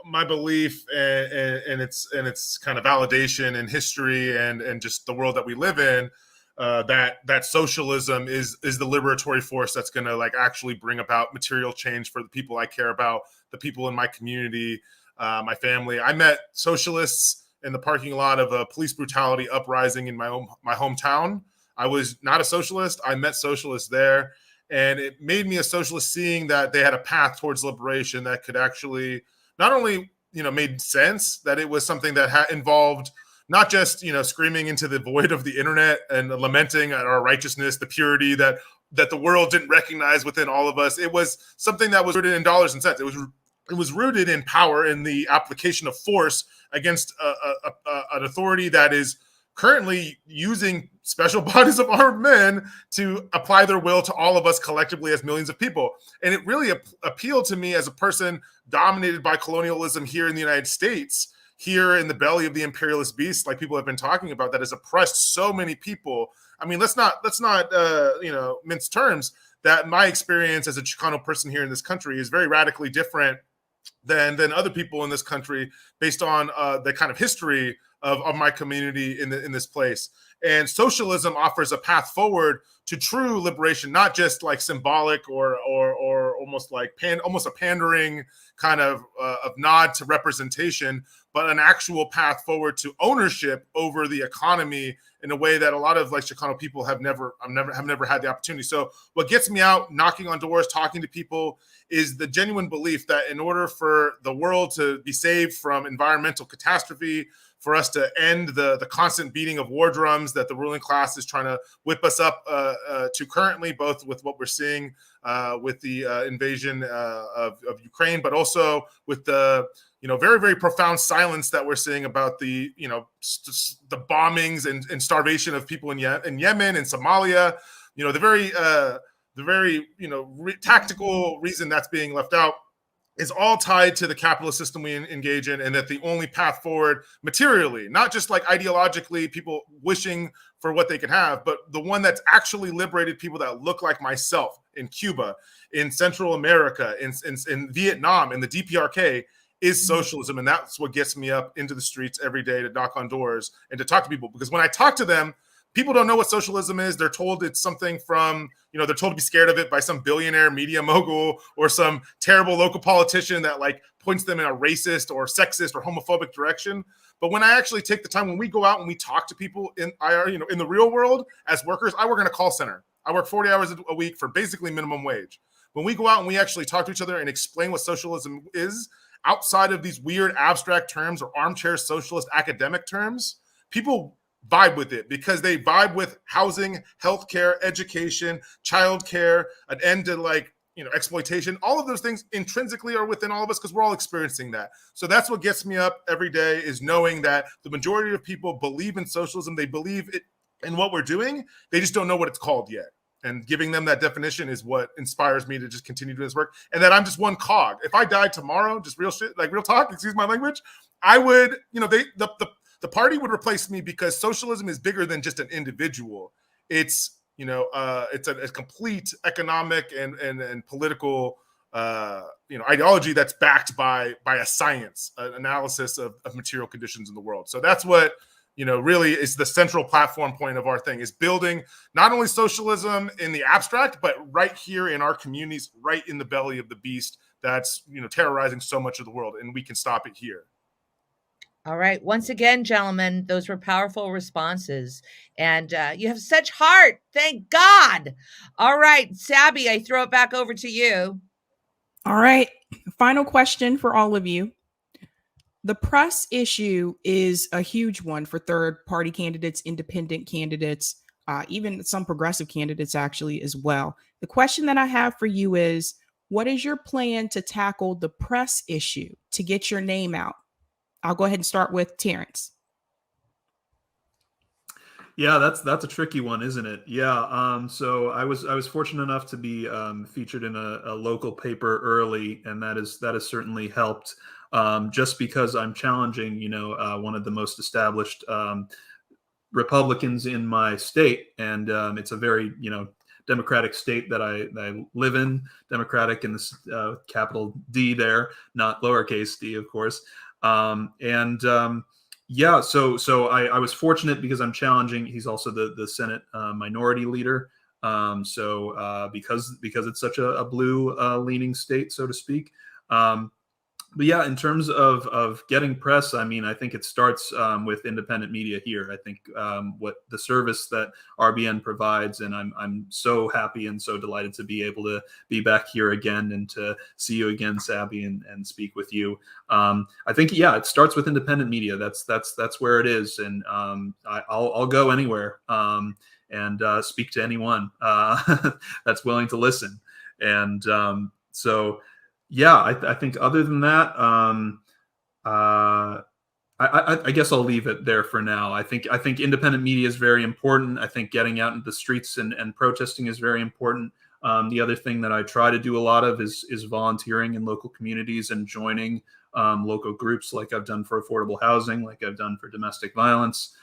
my belief and its kind of validation in history and just the world that we live in. That socialism is the liberatory force that's going to actually bring about material change for the people I care about, the people in my community, my family. I met socialists in the parking lot of a police brutality uprising in my hometown. I was not a socialist. I met socialists there, and it made me a socialist, seeing that they had a path towards liberation that could actually not only made sense, that it was something that involved not just screaming into the void of the internet and lamenting at our righteousness, the purity that the world didn't recognize within all of us. It was something that was rooted in dollars and cents. It was rooted in power, in the application of force against an authority that is currently using special bodies of armed men to apply their will to all of us collectively as millions of people. And it really appealed to me as a person dominated by colonialism here in the United States, here in the belly of the imperialist beast, like people have been talking about, that has oppressed so many people. I mean, let's not mince terms. That my experience as a Chicano person here in this country is very radically different than other people in this country based on the kind of history of my community in this place. And socialism offers a path forward to true liberation, not just like symbolic or almost like almost a pandering kind of nod to representation, but an actual path forward to ownership over the economy in a way that a lot of like Chicano people have never had the opportunity. So what gets me out knocking on doors, talking to people, is the genuine belief that in order for the world to be saved from environmental catastrophe, for us to end the constant beating of war drums that the ruling class is trying to whip us up to currently, both with what we're seeing with the invasion of Ukraine, but also with the very, very profound silence that we're seeing about the the bombings and starvation of people in Yemen and Somalia. The very tactical reason that's being left out is all tied to the capitalist system we engage in, and that the only path forward materially, not just like ideologically, people wishing for what they can have, but the one that's actually liberated people that look like myself in Cuba, in Central America, in Vietnam, in the DPRK, is socialism. And that's what gets me up into the streets every day to knock on doors and to talk to people. Because when I talk to them, people don't know what socialism is. They're told it's something from, they're told to be scared of it by some billionaire media mogul or some terrible local politician that like points them in a racist or sexist or homophobic direction. But when I actually take the time, when we go out and we talk to people in the real world as workers, I work in a call center. I work 40 hours a week for basically minimum wage. When we go out and we actually talk to each other and explain what socialism is outside of these weird abstract terms or armchair socialist academic terms, people vibe with it because they vibe with housing, healthcare, education, childcare, an end to exploitation. All of those things intrinsically are within all of us because we're all experiencing that. So that's what gets me up every day, is knowing that the majority of people believe in socialism. They believe it in what we're doing. They just don't know what it's called yet. And giving them that definition is what inspires me to just continue doing this work. And that I'm just one cog. If I died tomorrow, just real shit, like real talk, excuse my language, I would, the party would replace me, because socialism is bigger than just an individual. It's it's a complete economic and political ideology that's backed by a science, an analysis of material conditions in the world. So that's what really is the central platform point of our thing, is building not only socialism in the abstract, but right here in our communities, right in the belly of the beast that's terrorizing so much of the world, and we can stop it here. All right. Once again, gentlemen, those were powerful responses. And you have such heart. Thank God. All right. Sabby, I throw it back over to you. All right. Final question for all of you. The press issue is a huge one for third-party candidates, independent candidates, even some progressive candidates actually as well. The question that I have for you is, what is your plan to tackle the press issue to get your name out? I'll go ahead and start with Terrence. Yeah, that's a tricky one, isn't it? Yeah. So I was fortunate enough to be featured in a local paper early, and that has certainly helped. Just because I'm challenging, one of the most established Republicans in my state, and it's a very Democratic state that I live in. Democratic in the capital D there, not lowercase d, of course. Yeah, so I was fortunate because I'm challenging. He's also the Senate minority leader. Because it's such a blue leaning state, so to speak. But yeah, in terms of getting press, I mean, I think it starts with independent media here. I think what the service that RBN provides, and I'm so happy and so delighted to be able to be back here again and to see you again, Sabby, and speak with you. I think, yeah, it starts with independent media. That's where it is, and I'll go anywhere and speak to anyone that's willing to listen, and so. Yeah, I think other than that, I guess I'll leave it there for now. I think independent media is very important. I think getting out into the streets and protesting is very important. The other thing that I try to do a lot of is volunteering in local communities and joining local groups, like I've done for affordable housing, like I've done for domestic violence.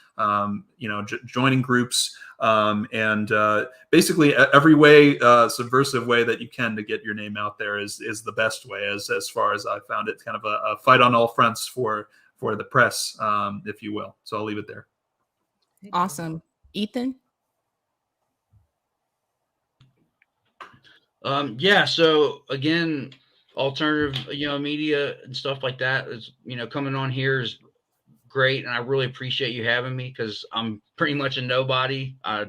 joining groups, and basically every way, subversive way that you can to get your name out there is the best way, as far as I found it. Kind of a fight on all fronts for the press, if you will. So I'll leave it there. Awesome. Ethan? Yeah, so again, alternative, media and stuff like that is, coming on here is great, and I really appreciate you having me, because I'm pretty much a nobody. I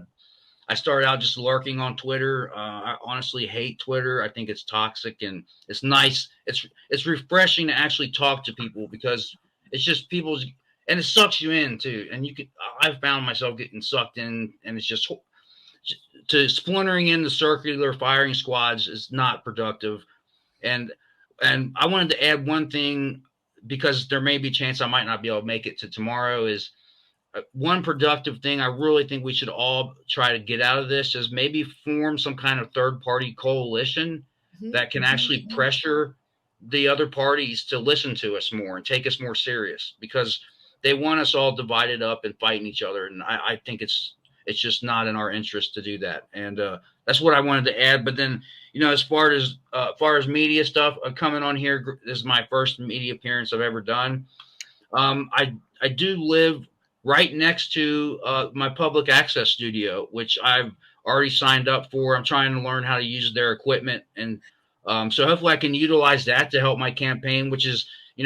started out just lurking on Twitter. I honestly hate Twitter. I think it's toxic, and it's nice. It's refreshing to actually talk to people, because it's just people's, and it sucks you in too. And I found myself getting sucked in, and it's just to splintering into circular firing squads is not productive. And I wanted to add one thing, because there may be a chance I might not be able to make it to tomorrow, is one productive thing I really think we should all try to get out of this is maybe form some kind of third-party coalition that can actually pressure the other parties to listen to us more and take us more serious, because they want us all divided up and fighting each other. And I think it's just not in our interest to do that. And that's what I wanted to add. But then, as far as media stuff, coming on here, this is my first media appearance I've ever done. I do live right next to my public access studio, which I've already signed up for. I'm trying to learn how to use their equipment. And so hopefully I can utilize that to help my campaign, which is,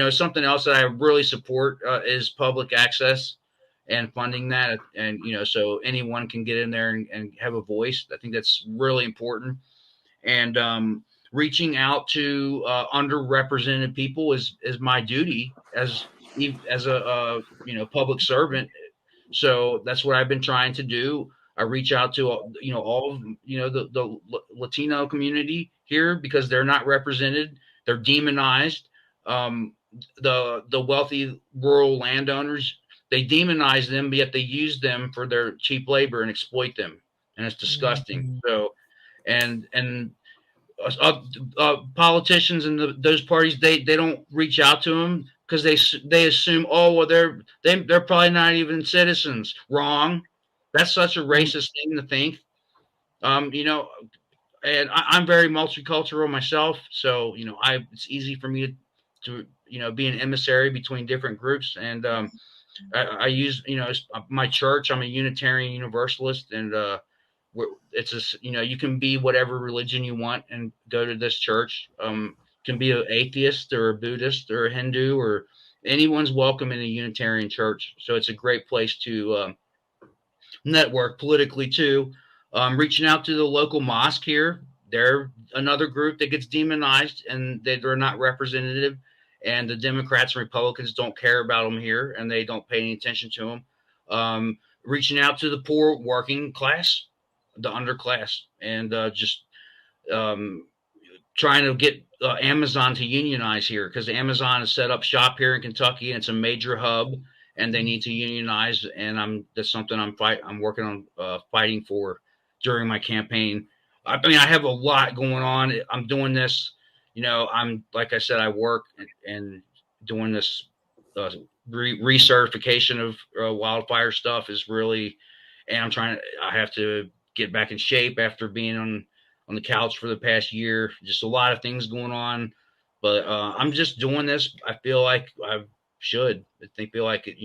something else that I really support is public access and funding that. And, so anyone can get in there and have a voice. I think that's really important. And reaching out to underrepresented people is my duty as a public servant. So that's what I've been trying to do. I reach out to all of the Latino community here, because they're not represented. They're demonized. The wealthy rural landowners, they demonize them, but yet they use them for their cheap labor and exploit them, and it's disgusting. So and politicians and those parties, they don't reach out to them, because they assume, oh, well, they're probably not even citizens. Wrong. That's such a racist thing to think. And I'm very multicultural myself, so it's easy for me to be an emissary between different groups. And I use my church. I'm a Unitarian Universalist, and it's you can be whatever religion you want and go to this church. Can be an atheist or a Buddhist or a Hindu, or anyone's welcome in a Unitarian church. So it's a great place to network politically too. Reaching out to the local mosque here. They're another group that gets demonized, and they're not representative. And the Democrats and Republicans don't care about them here, and they don't pay any attention to them. Reaching out to the poor working class, the underclass, and just trying to get Amazon to unionize here, because Amazon has set up shop here in Kentucky, and it's a major hub, and they need to unionize. And that's something I'm working on fighting for during my campaign. I mean, I have a lot going on. I'm doing this, I'm, like I said, I work and doing this recertification of wildfire stuff is really, and I have to get back in shape after being on the couch for the past year. Just a lot of things going on, but I'm just doing this. I feel like I should. I feel like it,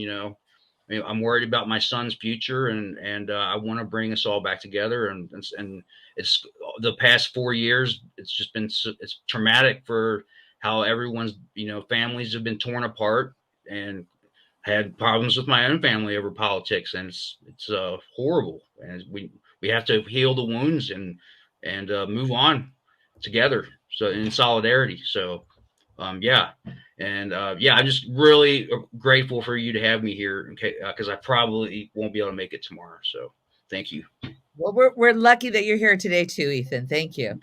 I'm worried about my son's future, and I want to bring us all back together. And it's the past 4 years. It's just been it's traumatic for how everyone's families have been torn apart, and had problems with my own family over politics, and it's horrible. And we have to heal the wounds and move on together. So in solidarity. So yeah. And I'm just really grateful for you to have me here, because I probably won't be able to make it tomorrow. So thank you. Well, we're lucky that you're here today too, Ethan. Thank you.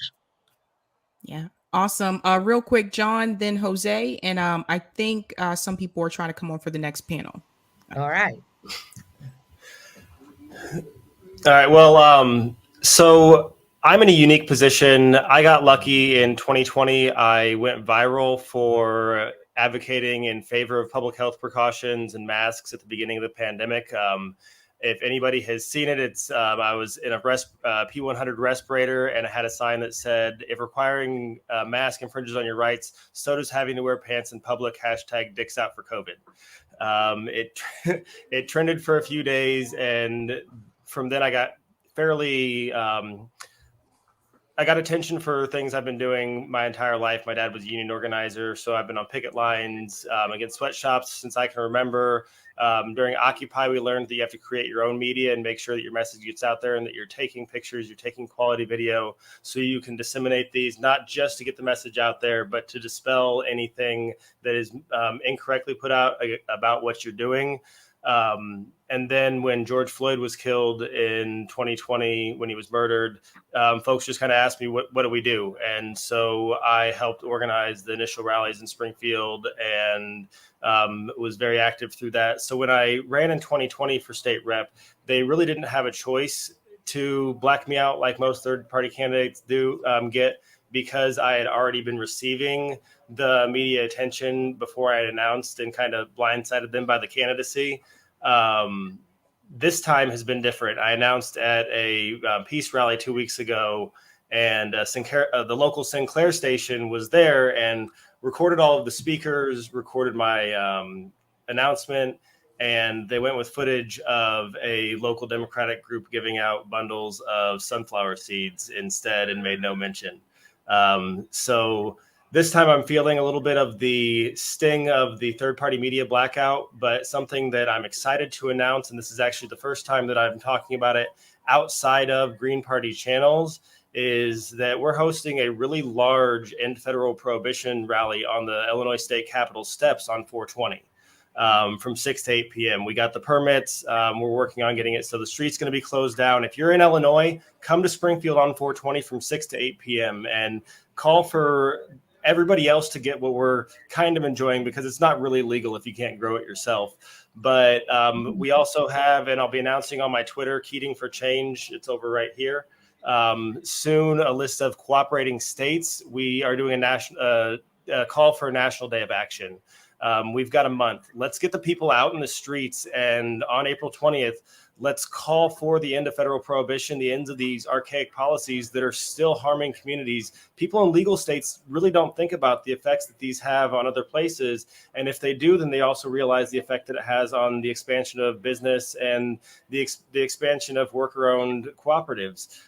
Yeah. Awesome. Real quick, John, then Jose. And I think some people are trying to come on for the next panel. All right. All right. Well, so I'm in a unique position. I got lucky in 2020. I went viral for advocating in favor of public health precautions and masks at the beginning of the pandemic. If anybody has seen it, it's I was in a P100 respirator, and I had a sign that said, "If requiring a mask infringes on your rights, so does having to wear pants in public. #Dicks out for COVID." It trended for a few days, and from then I got fairly I got attention for things I've been doing my entire life. My dad was a union organizer, so I've been on picket lines against sweatshops since I can remember. During Occupy, we learned that you have to create your own media and make sure that your message gets out there and that you're taking pictures, you're taking quality video so you can disseminate these, not just to get the message out there, but to dispel anything that is incorrectly put out about what you're doing. And then when George Floyd was killed in 2020, when he was murdered, folks just kind of asked me, what do we do? And so I helped organize the initial rallies in Springfield and was very active through that. So when I ran in 2020 for state rep, they really didn't have a choice to black me out like most third-party candidates do get, because I had already been receiving the media attention before I had announced and kind of blindsided them by the candidacy. This time has been different. I announced at a peace rally 2 weeks ago, and the local Sinclair station was there and recorded all of the speakers, recorded my announcement, and they went with footage of a local Democratic group giving out bundles of sunflower seeds instead and made no mention. So this time I'm feeling a little bit of the sting of the third-party media blackout, but something that I'm excited to announce, and this is actually the first time that I'm talking about it outside of Green Party channels, is that we're hosting a really large end federal prohibition rally on the Illinois State Capitol steps on 420 from 6 to 8 p.m. We got the permits. We're working on getting it. So the street's going to be closed down. If you're in Illinois, come to Springfield on 420 from 6 to 8 p.m. and call for everybody else to get what we're kind of enjoying, because it's not really legal if you can't grow it yourself. But we also have, and I'll be announcing on my Twitter, Keating for Change. It's over right here. Soon, a list of cooperating states. We are doing a call for a National Day of Action. We've got a month. Let's get the people out in the streets. And on April 20th, let's call for the end of federal prohibition, the ends of these archaic policies that are still harming communities. People in legal states really don't think about the effects that these have on other places. And if they do, then they also realize the effect that it has on the expansion of business and the expansion of worker-owned cooperatives.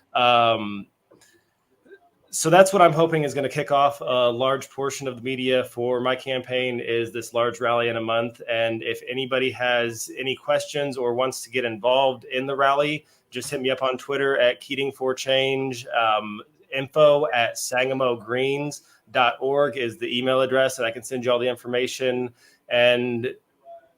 So that's what I'm hoping is going to kick off a large portion of the media for my campaign, is this large rally in a month. And if anybody has any questions or wants to get involved in the rally, just hit me up on Twitter at Keating for Change. info@sangamogreens.org is the email address, and I can send you all the information. And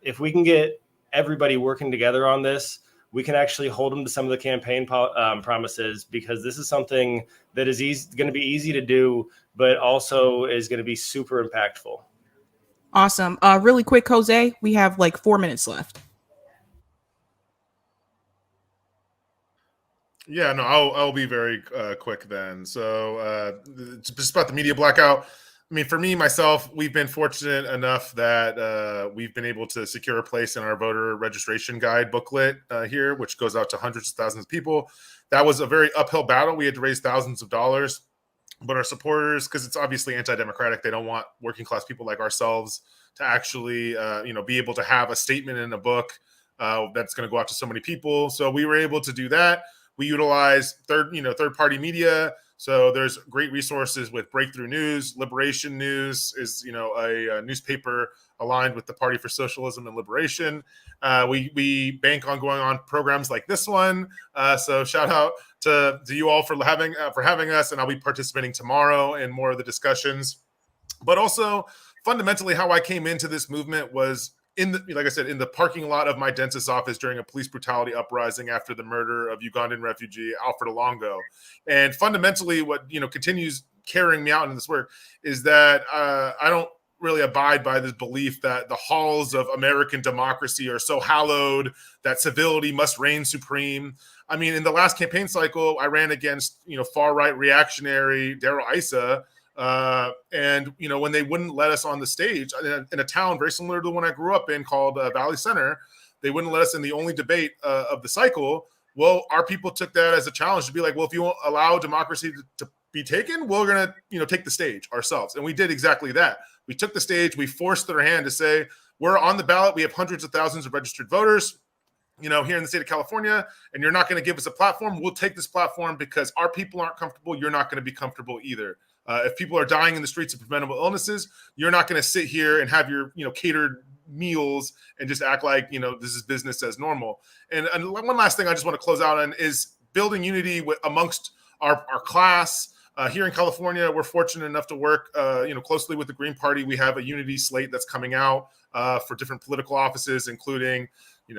if we can get everybody working together on this, we can actually hold them to some of the campaign promises, because this is something that is going to be easy to do, but also is going to be super impactful. Awesome. Really quick, Jose, we have like 4 minutes left. Yeah, no, I'll be very quick then. So just about the media blackout. I mean, for me, myself, we've been fortunate enough that we've been able to secure a place in our voter registration guide booklet here, which goes out to hundreds of thousands of people. That was a very uphill battle. We had to raise thousands of dollars, but our supporters, because it's obviously anti-democratic, they don't want working class people like ourselves to actually, be able to have a statement in a book that's going to go out to so many people. So we were able to do that. We utilize third-party media. So there's great resources with Breakthrough News. Liberation News is, a newspaper aligned with the Party for Socialism and Liberation. We bank on going on programs like this one. So shout out to you all for having us, and I'll be participating tomorrow in more of the discussions. But also, fundamentally, how I came into this movement was in the parking lot of my dentist's office during a police brutality uprising after the murder of Ugandan refugee Alfred Alongo. And fundamentally, what continues carrying me out in this work is that I don't really abide by this belief that the halls of American democracy are so hallowed that civility must reign supreme. I mean, in the last campaign cycle, I ran against far right reactionary Darrell Issa, And, when they wouldn't let us on the stage in a town very similar to the one I grew up in called Valley Center, they wouldn't let us in the only debate of the cycle. Well, our people took that as a challenge to be like, well, if you won't allow democracy to be taken, we're going to, take the stage ourselves. And we did exactly that. We took the stage. We forced their hand to say, we're on the ballot. We have hundreds of thousands of registered voters, here in the state of California, and you're not going to give us a platform. We'll take this platform because our people aren't comfortable. You're not going to be comfortable either. If people are dying in the streets of preventable illnesses, you're not going to sit here and have your, catered meals and just act like, this is business as normal. And one last thing I just want to close out on is building unity amongst our class. Here in California, we're fortunate enough to work, closely with the Green Party. We have a unity slate that's coming out for different political offices, including,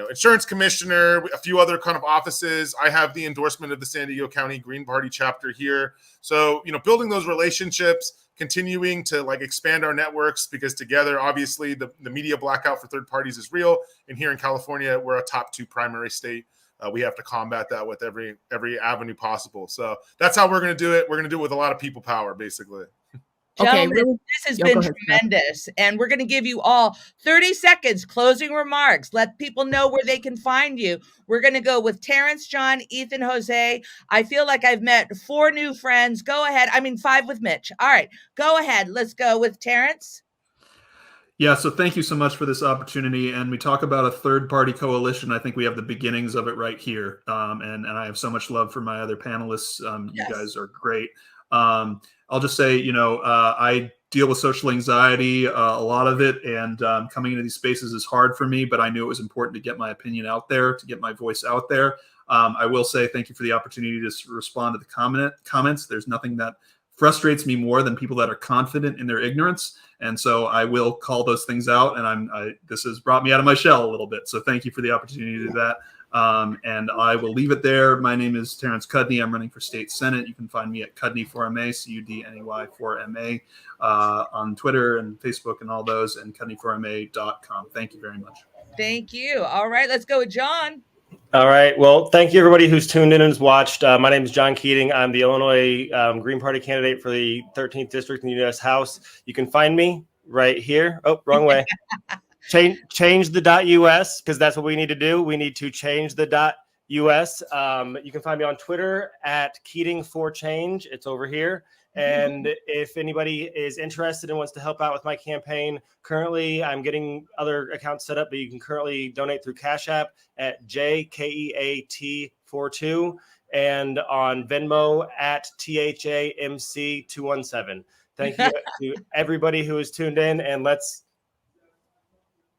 insurance commissioner, a few other kind of offices. I have the endorsement of the San Diego County Green Party chapter here. So, building those relationships, continuing to expand our networks, because together, obviously, the media blackout for third parties is real. And here in California, we're a top 2 primary state. We have to combat that with every avenue possible. So that's how we're going to do it. We're going to do it with a lot of people power, basically. Gentlemen, this has been tremendous. And we're going to give you all 30 seconds, closing remarks. Let people know where they can find you. We're going to go with Terrence, John, Ethan, Jose. I feel like I've met 4 new friends. Go ahead. 5 with Mitch. All right, go ahead. Let's go with Terrence. Yeah, so thank you so much for this opportunity. And we talk about a third-party coalition. I think we have the beginnings of it right here. And I have so much love for my other panelists. You guys are great. I'll just say, I deal with social anxiety, a lot of it, and coming into these spaces is hard for me, but I knew it was important to get my opinion out there, to get my voice out there. I will say thank you for the opportunity to respond to the comments. There's nothing that frustrates me more than people that are confident in their ignorance. And so I will call those things out, and this has brought me out of my shell a little bit. So thank you for the opportunity to do that. And I will leave it there. My name is Terrence Cudney. I'm running for state senate. You can find me at Cudney4MA, CUDNEY4MA, on Twitter and Facebook and all those, and Cudney4MA.com. Thank you very much. Thank you. All right, let's go with John. All right. Well, thank you, everybody who's tuned in and has watched. My name is John Keating. I'm the Illinois Green Party candidate for the 13th District in the U.S. House. You can find me right here. Oh, wrong way. Change the .us, because that's what we need to do. We need to change the .us. You can find me on Twitter at Keating4Change. It's over here. And if anybody is interested and wants to help out with my campaign, currently I'm getting other accounts set up, but you can currently donate through Cash App at JKEAT42 and on Venmo at THAMC217. Thank you to everybody who is tuned in, and let's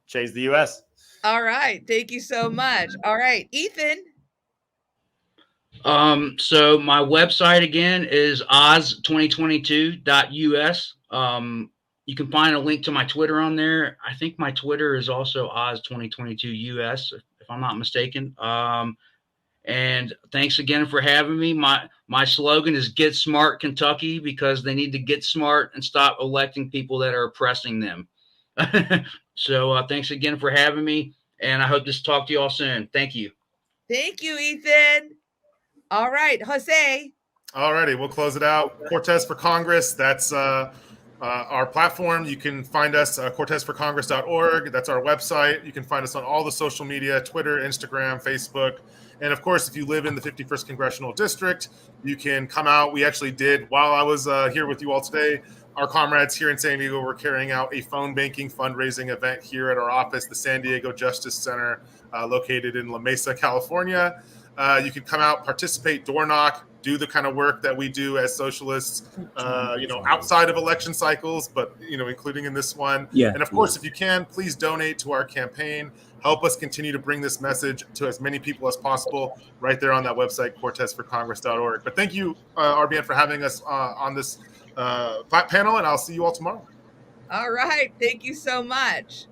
change the U.S. All right. Thank you so much. All right, Ethan. So my website again is oz2022.us. You can find a link to my Twitter on there. I think my Twitter is also oz2022us, if I'm not mistaken. And thanks again for having me. My slogan is Get Smart Kentucky, because they need to get smart and stop electing people that are oppressing them. So thanks again for having me, and I hope to talk to you all soon. Thank you. Thank you, Ethan. All right, Jose. All righty, we'll close it out. Cortez for Congress. That's our platform. You can find us cortezforcongress.org. That's our website. You can find us on all the social media, Twitter, Instagram, Facebook. And of course, if you live in the 51st Congressional District, you can come out. We actually did, while I was here with you all today, our comrades here in San Diego were carrying out a phone banking fundraising event here at our office, the San Diego Justice Center, located in La Mesa, California. You can come out, participate, door knock, do the kind of work that we do as socialists, outside of election cycles, but, including in this one. Yeah. And of course, if you can, please donate to our campaign. Help us continue to bring this message to as many people as possible right there on that website, cortezforcongress.org. But thank you, RBN, for having us on this panel, and I'll see you all tomorrow. All right. Thank you so much.